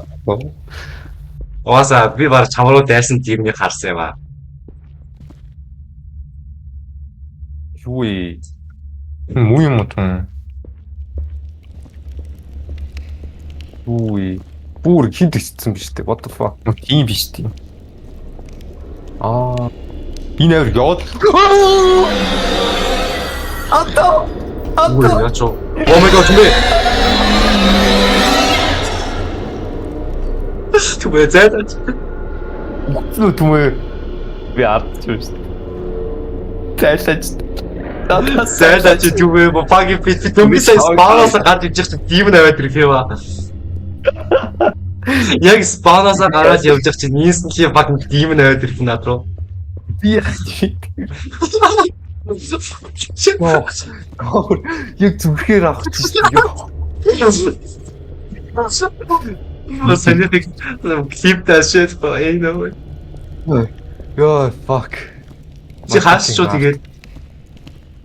Угаасаа би баг чамруу дайсан димний харсан юм аа. Юу ээ? Муу юм уу тун? Юу ээ? Бүр хинт гисцсэн биз дээ. What the fuck? Тийм биш тийм. Би нэр яод. Ой яачо. Oh my god түмээ. Түмээ зайдаач. Үгүй түмээ би ардч юм шүү. Зайлаач. Зайдаач түмээ багийн фит түмээ спаунаас гарч иж чинь дим наваад ирэх юм аа. Яг спаунаас гараад явж чинь нийслэлийн баг дим наваад ирэх над руу. Би Яг зүрхээр авах чинь. Санийх клип дэшэт ба энэ. Яа fuck. Чи хаашчуу тэгээд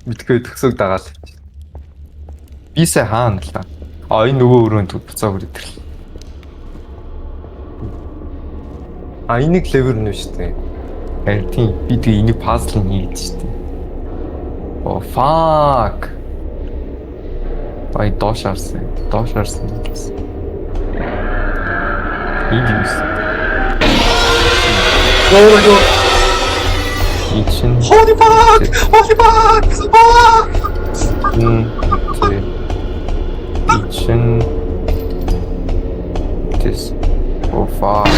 мэдгүй төгсөг дагаал. бисээ хаана л та. Энэ нөгөө өрөөнд буцаа хүрээд ирлээ. Энийг левер нэ шүү дээ. Харин тийм би тэгээ энийг пазл хийж шүү дээ. Oh fuck. Бай доош харсан. гэсэн. Идис. Oh my god. Ичин. Holy fuck! Ичин. This. Oh fuck.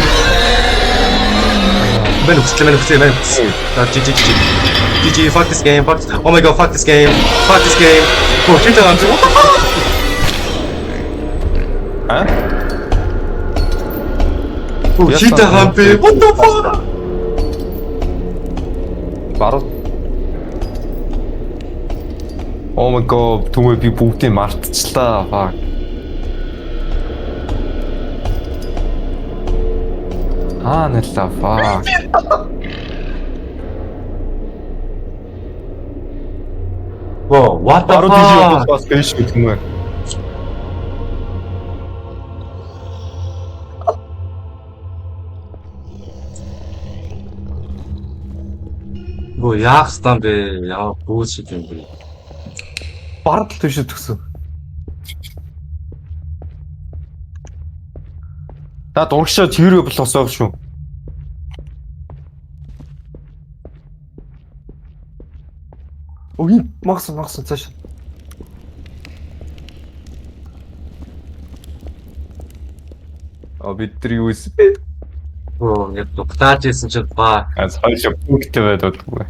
Man, GG, fuck this game, oh my god, fuck this game. Oh, shit, what the fuck? Oh, shit, what the fuck? Баруун. Oh my god, түмээ би бүгдийг мартчихлаа. Fuck. Нэлээ fuck. Whoa, what the Баруун тийш fuck? бас биш түмээ. Бо яах стан бэ? Яа bullshit юм бэ? Баруун тийш төгсөв. Та дургшаа чирээ болохоосоо шүү. Ой, магсан цааш. Бид тэр юу ийс бэ? Оо, яг дуктааж ийсэн чинь ба. Аз хоёул бүгдтэй байдаг үгүй.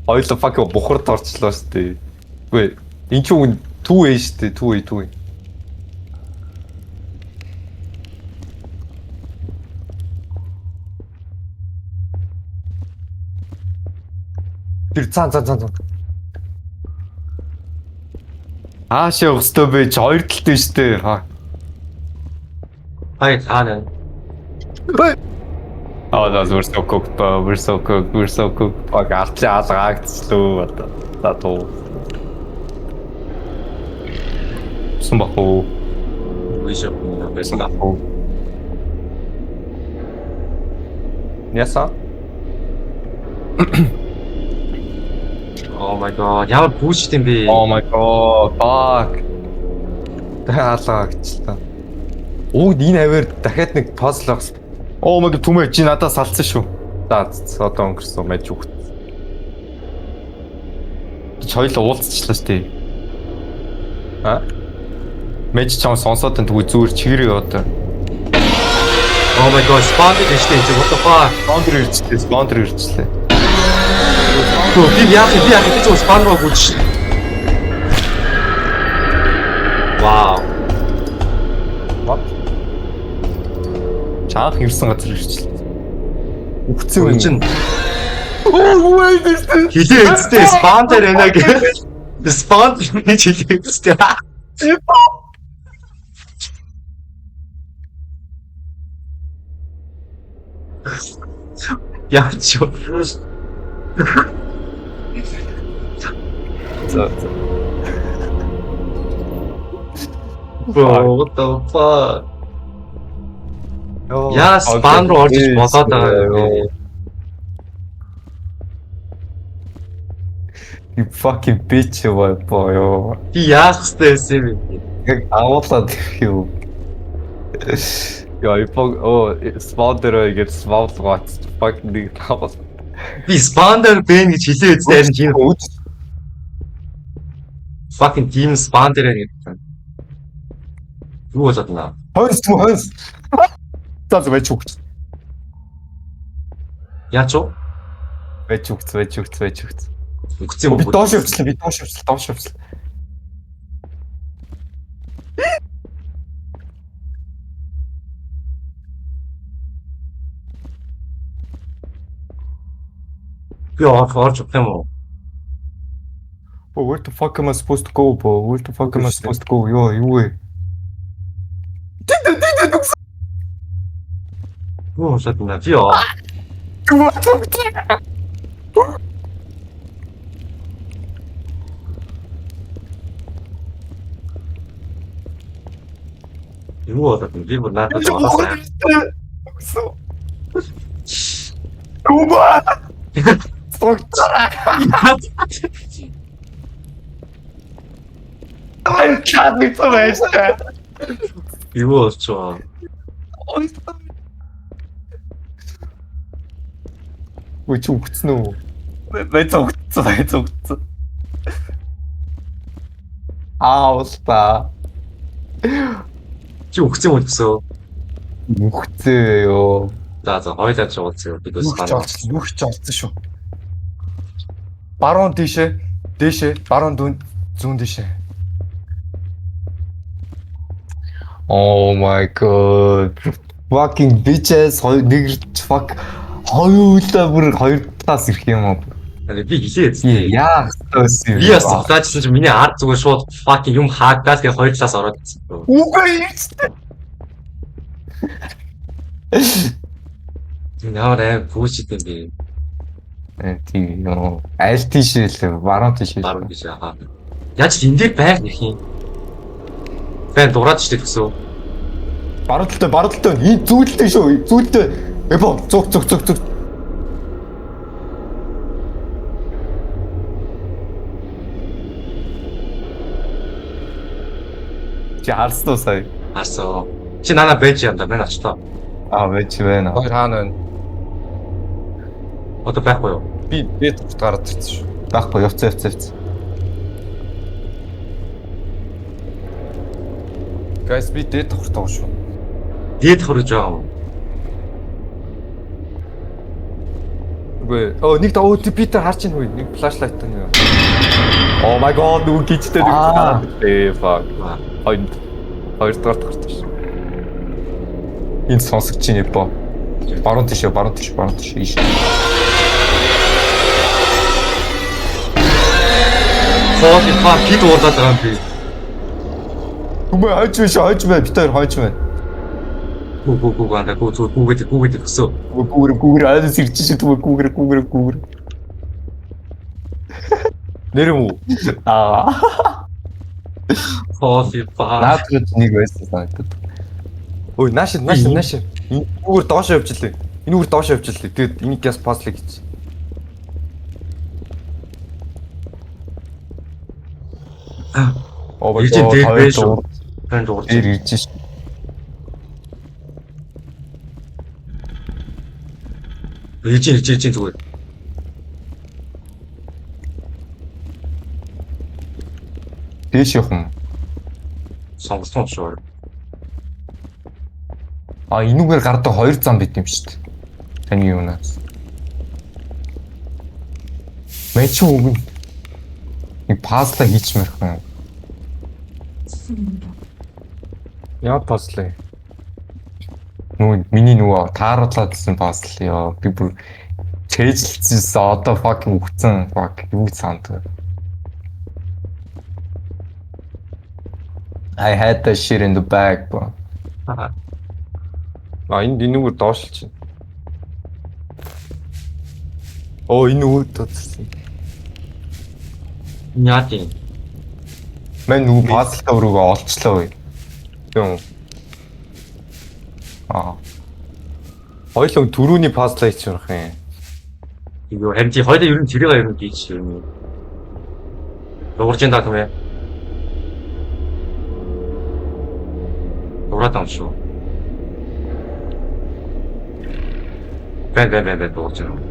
Хоёул fuck бухард орчлоо шүү дээ. Үгүй, энэ ч үн 2A шүү дээ, 2A. Тэр цаан. Аашаа өстөө байж хоёр талтай шүү дээ. Хай цаана. Oh, we're so cooked, bro. We're so cooked. Fuck арчлаа алгаагцлоо одоо. За туу. Сумбаху. Вишэ байсан. Сумбаху. Яса? Oh my god. Ямар бүшт юм бэ? Oh my god. Fuck. Таалаа гэчлээ. Өөд энэ аваар дахиад нэг puzzle авах. Oh my god, түмээ чи надаас салцсан шүү. За одоо өнгөрсөн мэж үхт. Чи хоёул уулзчихлаа шүү дээ. А? Мэж чам сонсоод энэ түг зүгээр чигээрээ одоо. Oh my god, spawn гэж штэ чи what the fuck? Spawner ирчихлээ. Би яах гэж spawn руу гүйж. Wow. What? Чаах ирсэн газар ирчихлээ. Үхсэн юм чинь. Oh wait, Хилээ өстэй spawn дээр байна гэж. Spawn гэж хилээ өстэй. Яач юу? Bro, what the fuck? Яа spawn руу орж болоод байгаа юм. You fucking bitch boy. Би яах вэ юм бэ? Яг аваад юу. Ja, spawner гэж spawn гооц fucking нэг тавал. Би spawn дээр бэн гэж хэлээ үстэй харин тийм fucking team spawn дээр гэдэг. Юу болоод наа? Хойс. За байж үгч. Яач уу? Байж үгц. Үгцэн юм Би уу? доош явчихлаа. Би орж өгөх юм уу? Oh, where the fuck am I supposed to go, bro? Where the fuck am I supposed to go? Юу вэ? Юу шат наа би яа. Юу болоод би бүр надад байгаа. Куба! I'm trying to make it. Юу болчихоо. Ой чи үгцэн үү? Байж үгцэн. Аалта. Чи үгцэн үү гэсэн? Үгцээ ёо. За хоёлаа ч уулзъя. Би дэс гараа. Юу ч олцсон шүү. Баруун дээшээ, баруун зүүн дээшээ. Oh my god. Fucking bitches fuck. Хоёулаа бүр хоёр талаас ирэх юм аа. Би хэлээ. Яах вэ? Би бас цаачсан чи миний ард зүгээр шууд fucking юм хаагаас гэ хоёр талаас ороод ирсэн. Үгүй ээ. Яарэ бүшит юм би. Тийм ёо. Аль тийшээ л баруун тийшээ. Баруун гэж яага. Яаж ч энэ дээр байх нэх юм. Байн дураад ч гэсэн. Баруун талтай. Энэ зүйлтэй шүү. Зүйлтэй. Эбо зүг. Чи харсан уу сая? Харсан. Чи нана байж юм да. Мен очтоо. Байж байна. Хоёр хаана байна? Одоо байхгүй юу? Би дээд гараад ирсэн шүү. Байхгүй явцсан. Guys би дээд хуртаа шүү. Дээд хурж байгаа юм. Үгүй. Нэг доо Питер харж ийн үе. Нэг флашлайт тань. Oh my god, нүг гिचтэй нэг гараад ирлээ. Fuck. Хоёр дахь гардаг шүү. Энэ сонсогч чинь бо. Баруун тийш ийш. Хоол их фак хит уулаад байгаа юм би. Үгүй хойч бай. Питер хойч бай. Гүүгээд өсөө. Гүүгэр айдас ирж шít гүүгэр. Нэр юм уу? Хоол их фак. Наадрууд нэг байсан санагдав. Ой, нааш. Энэ үгээр доош явчихлаа. Тэгээд энийг яс паслыг гэж. Oh my Ижин god, дээр хоёр байж шүү. дуур Хэн дуурч. дээр ирж ш. Ижин зүгээр. Дээш явах юм. Сонгосон шүү. А энүүгээр гардаг хоёр зам бит юм шүү дээ. Таны юунаас. Мэ чи үг нэг паста хийчмэрх юм. Яа паслээ. Миний нөгөө тааруулаадсэн пастл ёо. Би бүр чэйжлцсэн одоо fucking үгцэн fuck юу цаанд. I had that shit in the bag, bro. А энэ нүгээр доошлж байна. Оо энэ нүгээр доошлсон. Няати. Мэн нүг пазлтаа өрөөгөө олчлоо бай. Юм. Хоёлоо түрүүний пазлаа хийчих юм. 이거 MT хоёул ер нь тэрийг ер нь хийж юм. Дуурж энэ даа юм. Дуурайсан шүү. Бэ дуурж байна.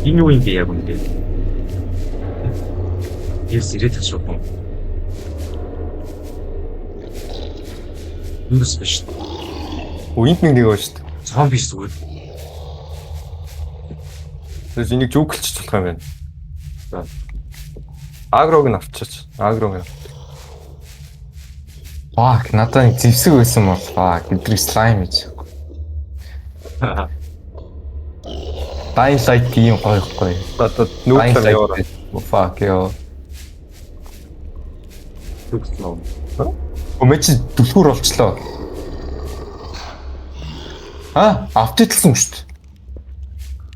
Энэ юу юм бэ яг үнэ? Ես ирээд шүү. Нүс биш. Үенд нэг байгаа шүү дээ. Цаан биш зүгээр. Тэгээс энийг жүүгэлч болох юм байна. Агрог нь авчаач. Агрог нь. Fuck, надад нэг зевсэг байсан бол fuck, өдрийг слайм хийж. Dying Light тийм гоё. Одоо нүүдлээ яваа. Fuck ёо. Түгснөө. Өмч дүлгүүр болчлоо. Автотлсан шүү дээ.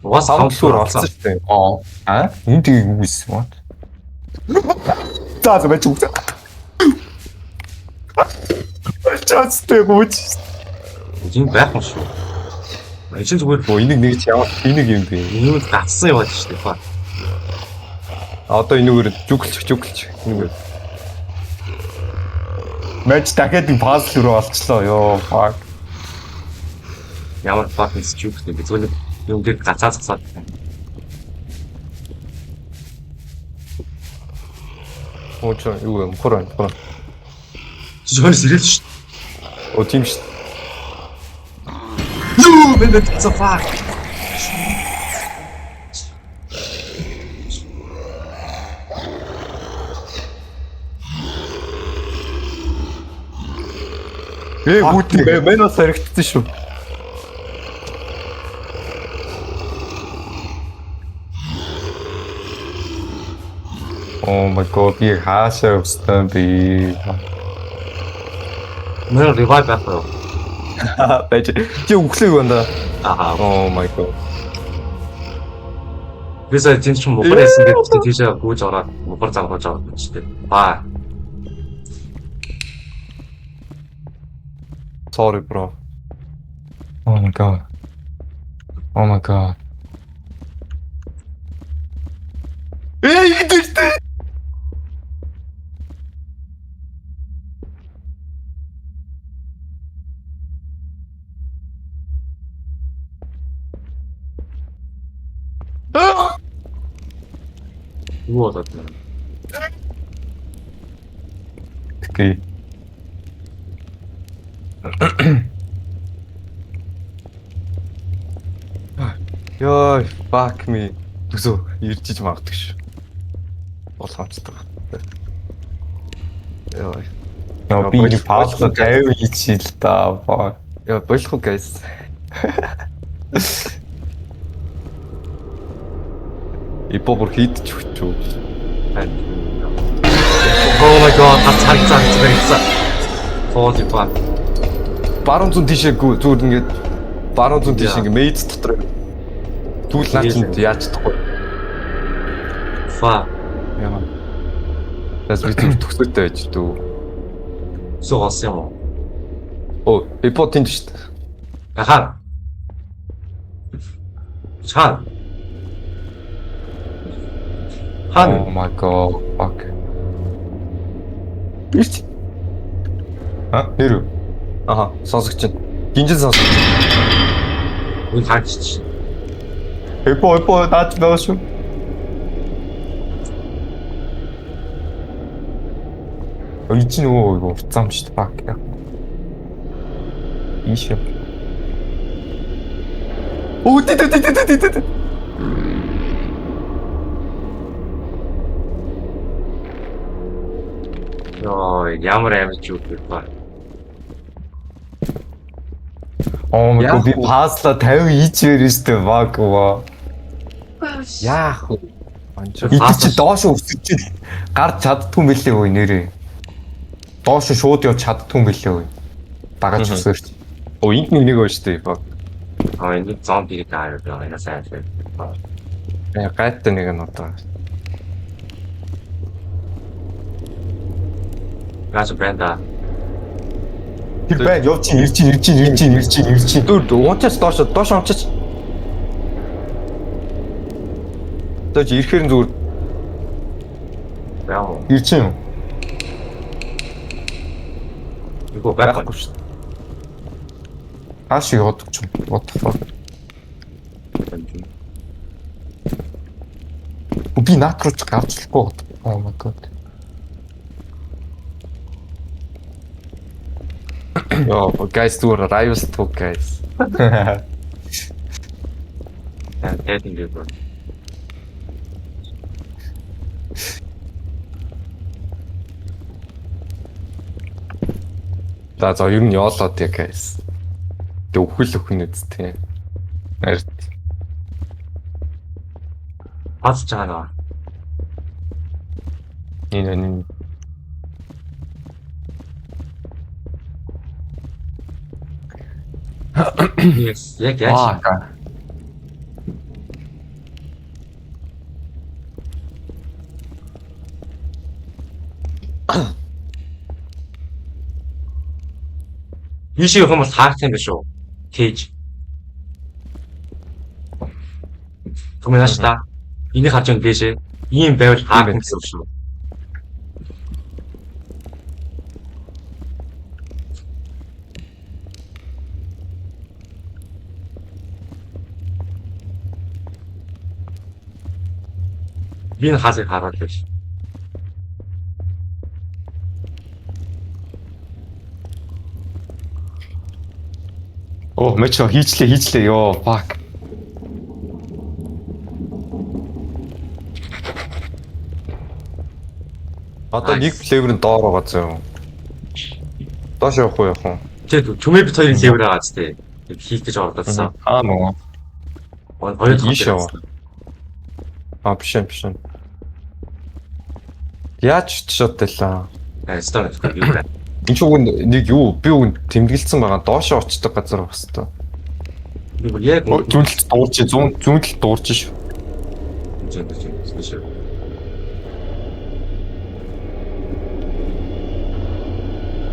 Угаас хаамтлуур олсон шүү дээ. Энэ тийг юу гэсэн юм бэ? За мэж үгүй. Чацтэй гүйч. Энд байх юм шүү. Эчин зүгээр энийг нэг ч яваа энийг юм бэ. Энийг гацсан яваад шүү дээ. Одоо энэгээр жүгэлч. Энэгээр. Мэж дахиад нэг пазл руу олчлоо. Ёо fuck. Ямар fucking stupid би зүгээр юм дээр гацаацсаад. Очоо юу юм хураа. Жигэнэс ирээд шүү. Оо тийм шүү. Юу бэ за fuck. Хүүтэн мэнэс харагдсан шүү. Oh my god, би хаашаа өвстөн би. Мөр ревайв байхгүй. Бэж чи өглөө байна. Oh my god. Бисаа тийм ч мохорсэн гэдэг тийшээ гүйж ороод мохор загваж аваад үстэй. Sorry bro. Oh my god. İşte. Юу болоод байна? Окей. Ёй, fuck me. Төсөө иржиж магадгүй шүү. Болгоомжтой. Ёй. Яа би пауза тавь хийчихээ л да. Яа болох уу guys. Ипо бүр хийдчих хүчүү. Oh my god, цаа хэрэгцээ. Хоол ипа. Баруун зүүн тийшээ зүгээр ингээд баруун зүүн тийш ингээд мейд дотор түүл наачинд яаж чадахгүй. Яа. Тэс би төгсөлтэй байж дүү. Соос юм уу? Оо, ипо тэнд шүү дээ. Ахаа. Чаана. Oh Хаана? my god. Fuck. Ирч. Нэр. Аха, сонсогч чинь. Гинжин сонсогч. Үн хаач. Эпо наач нөөш. Ич нөгөө юу уцаам шүү дээ. Fuck. Ийш. Оо тэ. Йоо, ямар амарч юу гэх ба. Oh my god, би пасла 50 ич вэр шүү дээ. Fuck. Яах вэ? Анчаа. Ич чи доош өсөж чи гарч чаддгүй мэлээ хөөе нэрээ. Доош шууд явж чаддгүй мэлээ хөөе. Дагаж өсөрч. Оо энд нэг байна шүү дээ. Fuck. Энэ зомби гайр байна сайн. Гайтай нэг нь одоо. Газ бренда. Тэр бай явж чи ирж. Дүр уучаас доош унчаач. Дож ирэхээр нь зүгээр Яа. ирж юм. Иго байхгүй. байхгүй шүү дээ. Хааш яваад ч юм. What the fuck. Би наад руу ч гарч болохгүй. Oh my god. Яа, guys зүгээр rivals talk guys. Тэдэн дэвэр. За ер нь яолоод яа guys. Тэг өхөн үсттэй. Ард. Хас чаана. Энэ Yes, яг яаж. Ийшээ хүмүүс хаагт юм биш үү? Кэж. Түмэнаш та. Энийг харж байгаа дээшээ. Ийм байвал хаагт юм гэсэн шүү. Би энэ хаасыг хараад байж. Оо мечо хийчлээ ёо fuck. одоо нэг флейвер нь доор байгаа зөө. Доош явах уу? Тэгээд чүмээ бит хоёрын левер байгаа ч тийм хийх гэж оролдсон. Нөгөө. Хоёр Ийш яваа. Биш. Яаж чотэлээ? Стон юу вэ? Энд ч үгүй нэг юу би үн тэмдэглэсэн байгаа доош очдог газар байх хэвээр. Би бүр яг Зүүнэлт дуурч 100 зүүнэлт дуурч шүү. Зүүн.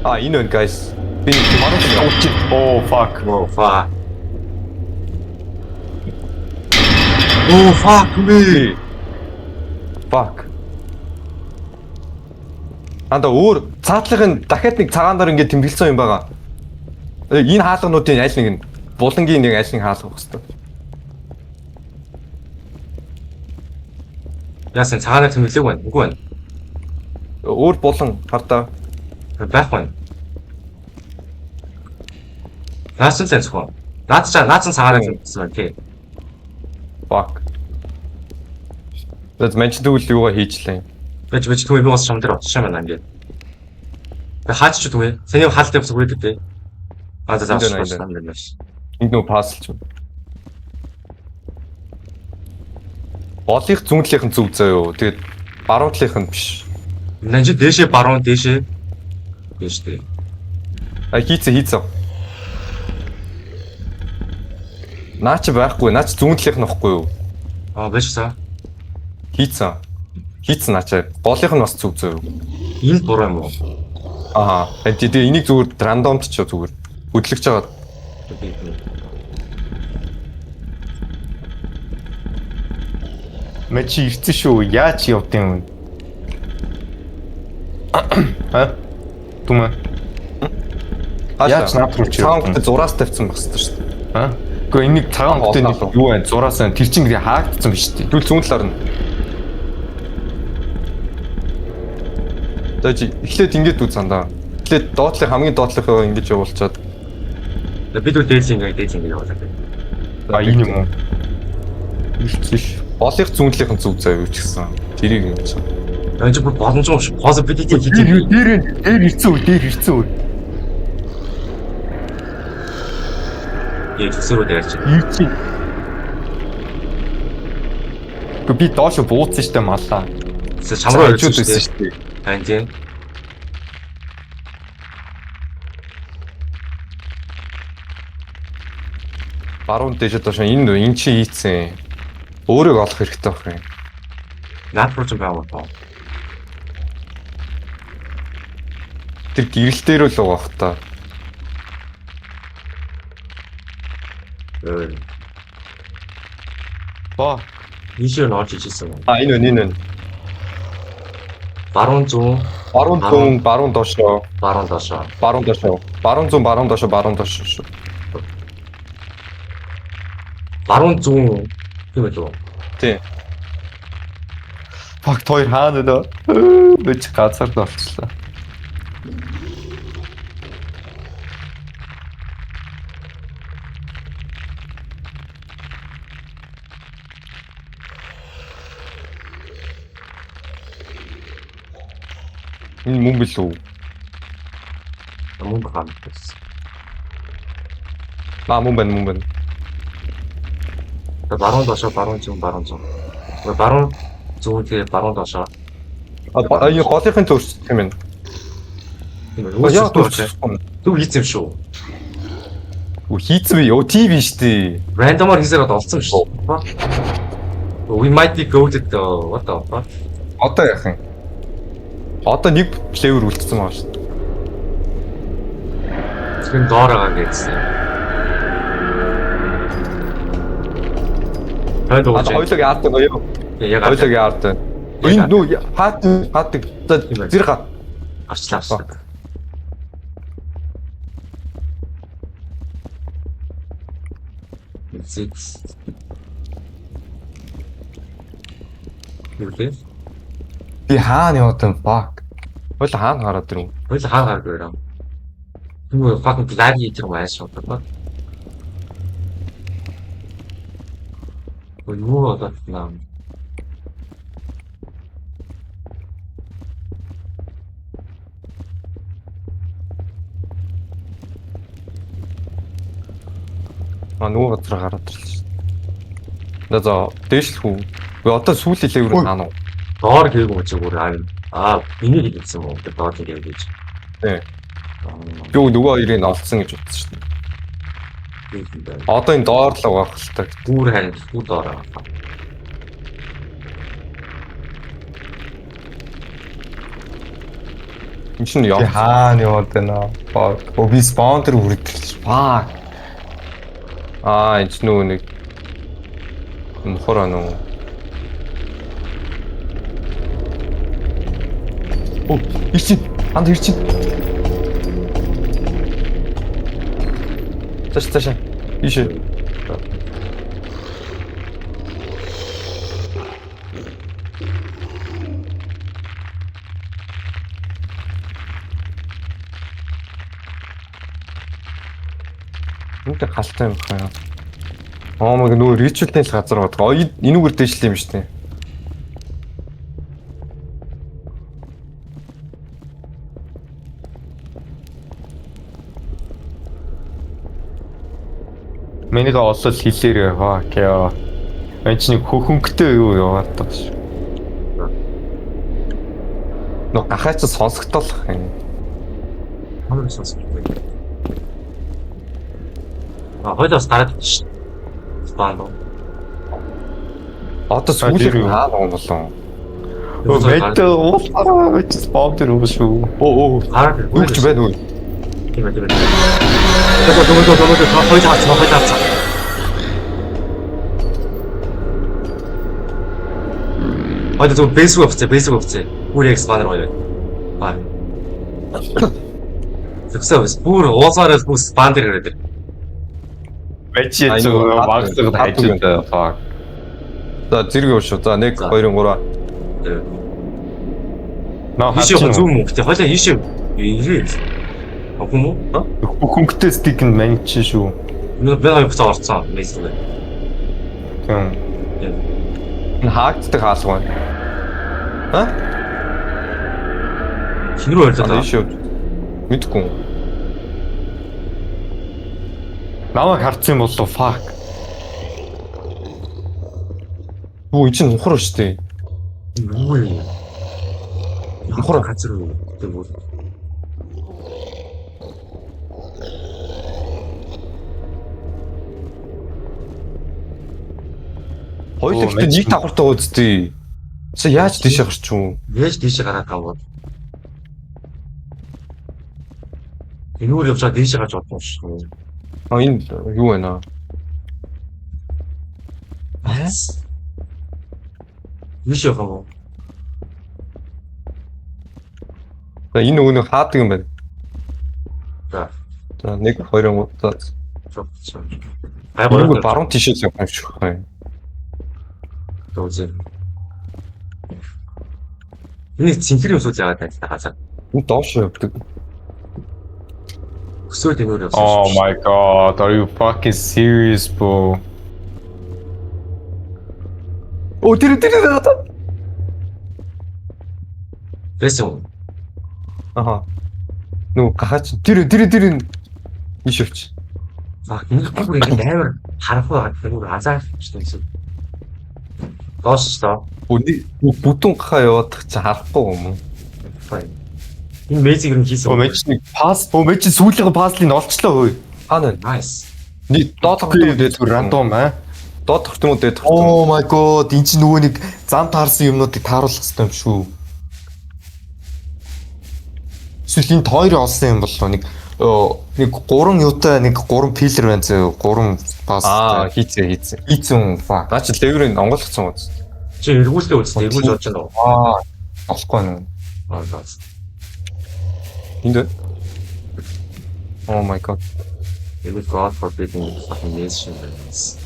Энэ байна guys. Би манай Дуурч. Oh fuck. Oh fuck me. fuck. Анда өөр цаатлахын дахиад нэг цагаанаар ингээд тэмдэглэсэн юм байгаа. Энэ хаалгануудын аль нэг нь булангийн нэг аль нэг хаалгах хэвээр. Яасан цагаанаар тэмдэглэг байна. Үгүй байна. Өөр булан хардаа. Байх байна. Наасан л зөвхөн. Наацсан цагаанаар тэмдэглэсэн байна тий. Fuck. That's mentioned үл юугаа хийчлээ. Бэж түмээ би бас шам дээр очиж байна ингээд. Би хаач ч түмээ. Саний хаалттай бас хүрээд дээ. За шам дээр маш. Энд нөө паслж байна. Олынх зүүнлийнх нь зүг заяо. Тэгээд баруудлынх нь биш. Нанжи дээшээ баруун дээшээ. Биш дээ. Хийцээ. Наач байхгүй. Наач зүүнлийнх нь واخгүй юу? Биш саа. Хийцэн наачаа. Голынх нь бас зүг заяо. Энэ буруу юм уу? Тэгээд энийг зүгээр рандомд ч зүгээр. Хөдлөж байгаа. Мачи ирсэн шүү. Яаж явдیں۔ Ха? Түмэ. Яаж наад руу чи Цагаан явдیں۔ бүтэ зураас тавьсан байх хэрэгтэй шүү дээ. Ха? Гэхдээ энийг цагаан Аа, бүтээний олоо. юу вэ? Зураас нь тэр чинь хаагдсан биз дээ. Түл зүүн талаар нь. Дэж эхлээд ингэж үзсандаа. Эхлээд доотлын хамгийн доотлохоо ингэж явуулчаад Бид үл дээш ингэж явуулаад. А энэ юм уу? ирчих. Олынх зүүнлийнхэн зүг заяа юу ч гэсэн. Тэрийг ингэж. Энэ ч бүр боломжгүй шүү. Хоосо бид хийж Дээр ирсэн үү? яа төсөрөө дээрч. Ирсэн. Би доош бууцсан штэ маллаа. Чамруу Хажууд ирсэн байсан шүү шүү дээ. дээ. Айн тийм. Баруун дэжэд доош энэ чи ийцэн. Өөрийг олох хэрэгтэй байх юм. Наад руу ч байгаа бол. Тэр гэрэл дээр л байгаа бах та. Ба. Ийшээ норж ижсэн. А энэ. Баруун зүүн, Баруун зүүн, баруун доошоо. баруун доошоо. Баруун доошоо. Баруун зүүн, баруун доошоо. Баруун зүүн тийм үү? Тий. Факт хоёр хаана нөө? Бич газар болчихлоо. Энэ мөн билүү? Мөн бахам. Аа мөн байна. Баруун доошоо, баруун зүүн. Баруун зүүн тэгээ баруун доошоо. А энэ голынхын төрс юм байна. Тийм үү? Яа Үүсэж төрс. Түг хийцэн шүү. Хийцвэ ёо ТV штий. Рандомор хийсээр олцсон шүү. We might be goaded though. What the fuck? Одоо яах юм? Одоо нэг флейвер үлдсэн байгаа шүү. Тэгэн доор байгаа гэсэн. Хойд Аа ууж. хоёулаа яардаг гоё. Яг Хоёулаа яардаг. Энэ нүү хаадаг зэрэг хаа. арчлаа. Six. Юу Би хаана яваад юм баг. Хоёулаа хаана гараад ирв? Хоёул хаагаар гэрээ. Юу fucking bloody тэр маш шууд ба. Юу одоо нам. Аа нөгөө газар гараад ирлээ. За дээш л хүү. Гүй одоо сүүлийн левер хаана уу? Доор гээгүй ч зүгээр энийг хэлсэн юм уу? Доор гээв гэж. Тий. Би нөгөө хоёрыг олцсон гэж бодсон шүү дээ. Одоо энэ доор л байгаа хэлтэй. Дүүр харин дүүр доор байгаа. Энэ чинь Би яа. хаана яваад байна? Баг. Би спаунтер үргэлж. Баг. Аа энэ чинь нөгөө нэг мохор ануу. Оо ирчин. Анд ирчин. Цааш. Ишээ. Үнтэй халтай юм байна. Аа мэг нөгөө ричүлтэй газар бодгоо. Энүүгээр дэжлээ юм шүү дээ. Мэнийг олол хэлээрээ хаа кё. Энд чинь хөхөнгөтэй юу яваад таа ш. Нөгөө гахаач сонсогдолох юм. Хамар сонсож байна. Хоёулаас гараад ш. Спаан. Одоо сүүлийн хаана болов? Мэт уусаа чи спаунтер уу шүү. Оо Гараад юу ч байна уу? Тийм. Хоёр таац. Хойд зөв бэйсгүй авцээ. Бүр экспандер гоё. Аа. Зөвсөс бүр уусаараа бүр спандер гэдэг. Бачи Аа, энэ зөв хат- багсад хат хайчтай fuck. За зэрэг явууш. За 1 За. 2 3. Наа Ийшээ хатчих зүүн мөнгөтэй. Хойлоо ийшээ ирээ. Агуу мó? хөнгөтэй стик нь маньч шүү. Би хоёр буцаа орцсон. Мессеж. Тийм. Энэ хаагддаг хаалга байна. Хин рүү За ойлоо. ийш яв. Мэдгүй. Намайг харцсан болов fuck. Үгүй чинь ухраа штэ. Үгүй. Хохор газар үү. Тэгвэл Хоёулаа гэхдээ нэг давхартай үздэй. Чи яаж тийш гарч юу? яаж тийш гараад таваад. Энүүр явж тийш гарч бодсон шүү. А энэ юу байна аа? Ийш яваа. За энэ нөгөө нэг хаадаг юм байна. За. За 1 2 3 за. Гай Нөгөө гоё баруун тишээс явах юм шиг байна. тооцоо. Энэ цэнхэр юмсууд яагаад тайлтаа газар. Энэ доош явдаг. Өсөөд энүүр явсан. Oh my god, are you fucking serious bro? Оо тэр надад. Бэсэн. Аха. Нөгөө гахаач тэр ийш явч. За энэ бүр ингэ амар харахгүй нөгөө азаарчтай юм. Доош тоо. Бүтэн гахаа яваад чи харахгүй юм уу? Энэ мэзийг юм хийсэн. Мэж нэг пас, мэж сүүлийнхээ паслыг олчлоо хөөе. Хаана? Nice. Ни доод хортон дээд Рандом аа. доод хортон уу дээд хортон. Oh my god, энэ чинь нөгөө нэг зам таарсан юмнуудыг тааруулах хэрэгтэй юм шүү. Эсвэл энэ хоёрын олсон юм боллоо нэг 3 юутай нэг 3 пилэр байна зөө 3 пас. Хийцэн фа. Наа чи леврийн онгойлгоцсон үз. Чи эргүүлээ үзтээ эргүүлж болж байна уу? Олохгүй нэ. Аа. Энд. Oh my god. It was God forbidding fucking nations.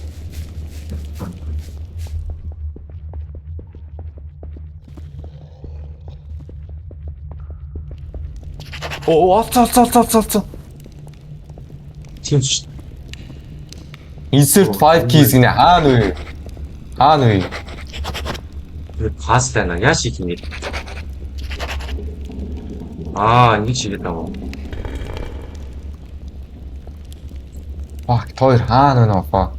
Олцоо. Тийм шүү. Insert 5 keys гинэ хаана вэ? Тэр пастай на яаш их юм. Ингэ чигээд байгаа. Fuck, хоёр хаана вэ нөө?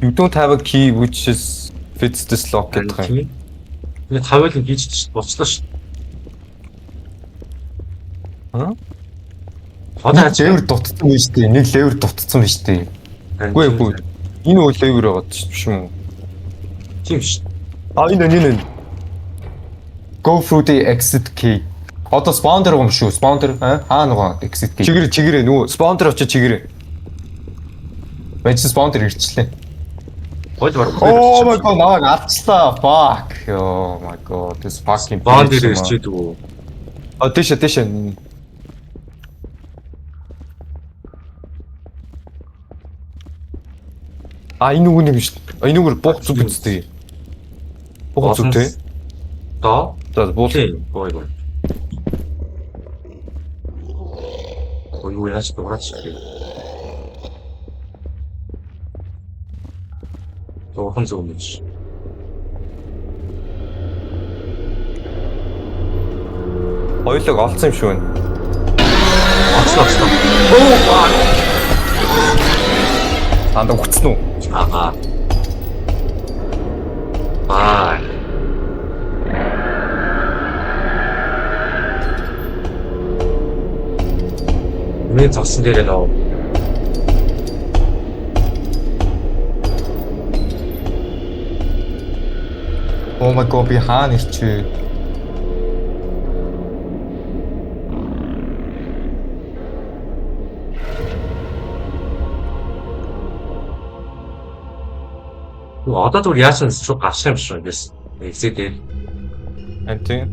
You don't have a key which is fits this lock гэх юм. Энэ тавиал хийж болчлоо шүү. Одоо левер дутцсан байж тээ. Нэг левер дутцсан байж тээ. Үгүй. Энэ үйл левер байгаа биш юм уу? Тийм шүү. Энэ. Go through the exit key. Одоо spawner юм шүү. Spawner хаана байгаа exit key. Чигэрэ нөгөө спаунтер очиж чигэрэ. Байж spawner ирчлээ. Гол бар. Oh my god, наваг алдчихлаа. Fuck. Oh my god, this fucking баан дээр ирчээд үү. Дэшэ. Энэ үгүй юм шүү. Энүүгээр буух зүг үстэй. Буух зүг тий. Доо. За буух. Гой. Ой яаж дураач. Доохон зүг юм чи. Хоёулаа олцсон юм шүү байна. Оцлоо. Анда хүцсэн үү? Аа. Мен цогсон дээр нөө. Oh my god, би хаана ирчээ? Одоо зүгээр яасан шууд гарсан юм шиг байсан. Exit. Анти.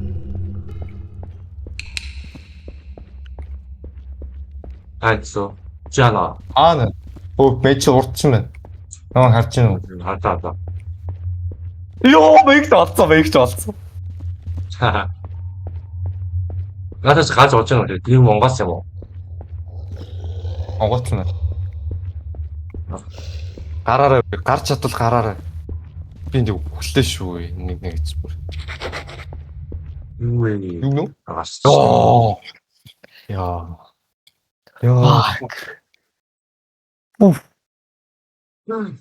알겠어. 지않아. 아는. 매치 урдсан байна. Наа харж байна уу? 알다. Йоо, мэйгч олцсон. 나한테 가지 어쩌는 거지? 네 뭔가세 뭐. Онгоцсон байна. Гараараа гарч чадвал гараараа. Би энэ хөглөө шүү. Нэг гэж бүр. 유엔이 Юу нөө? 나갔어. Оо. Яа. Яа.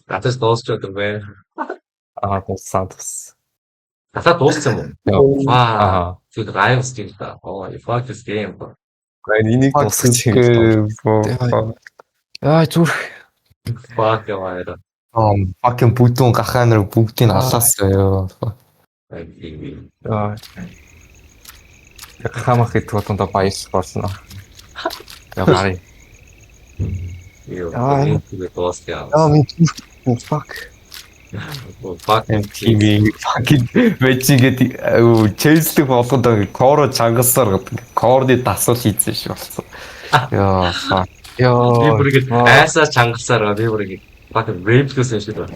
나한테서 넣었죠, 왜? Сантос. 나한테 넣었어 뭐. Яа. 와, 그 라이브 스팀이다. You fuck this game, bro. Энийг дуусгаж юм. Аа зүр. Fuck your life. fucking бүдүүн гахаанаар бүгдийг нь алаасаа. Аа. Хамах гэдэг тутамдаа баяс болсон. Яа бари. 이거 넣었어요. минь fuck. Fuck TV fucking вечигэд Челси болгоод коро чангасаар гэдэг. Корны дасвал хийсэн шиг болсон. Яа fuck. 네 Яа. 모르게 애사 장사라 네 모르게 밖에 웨이브 세시도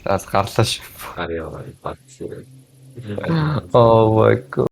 Аз гарлаа шүү. 아래요. 박스. Oh my god.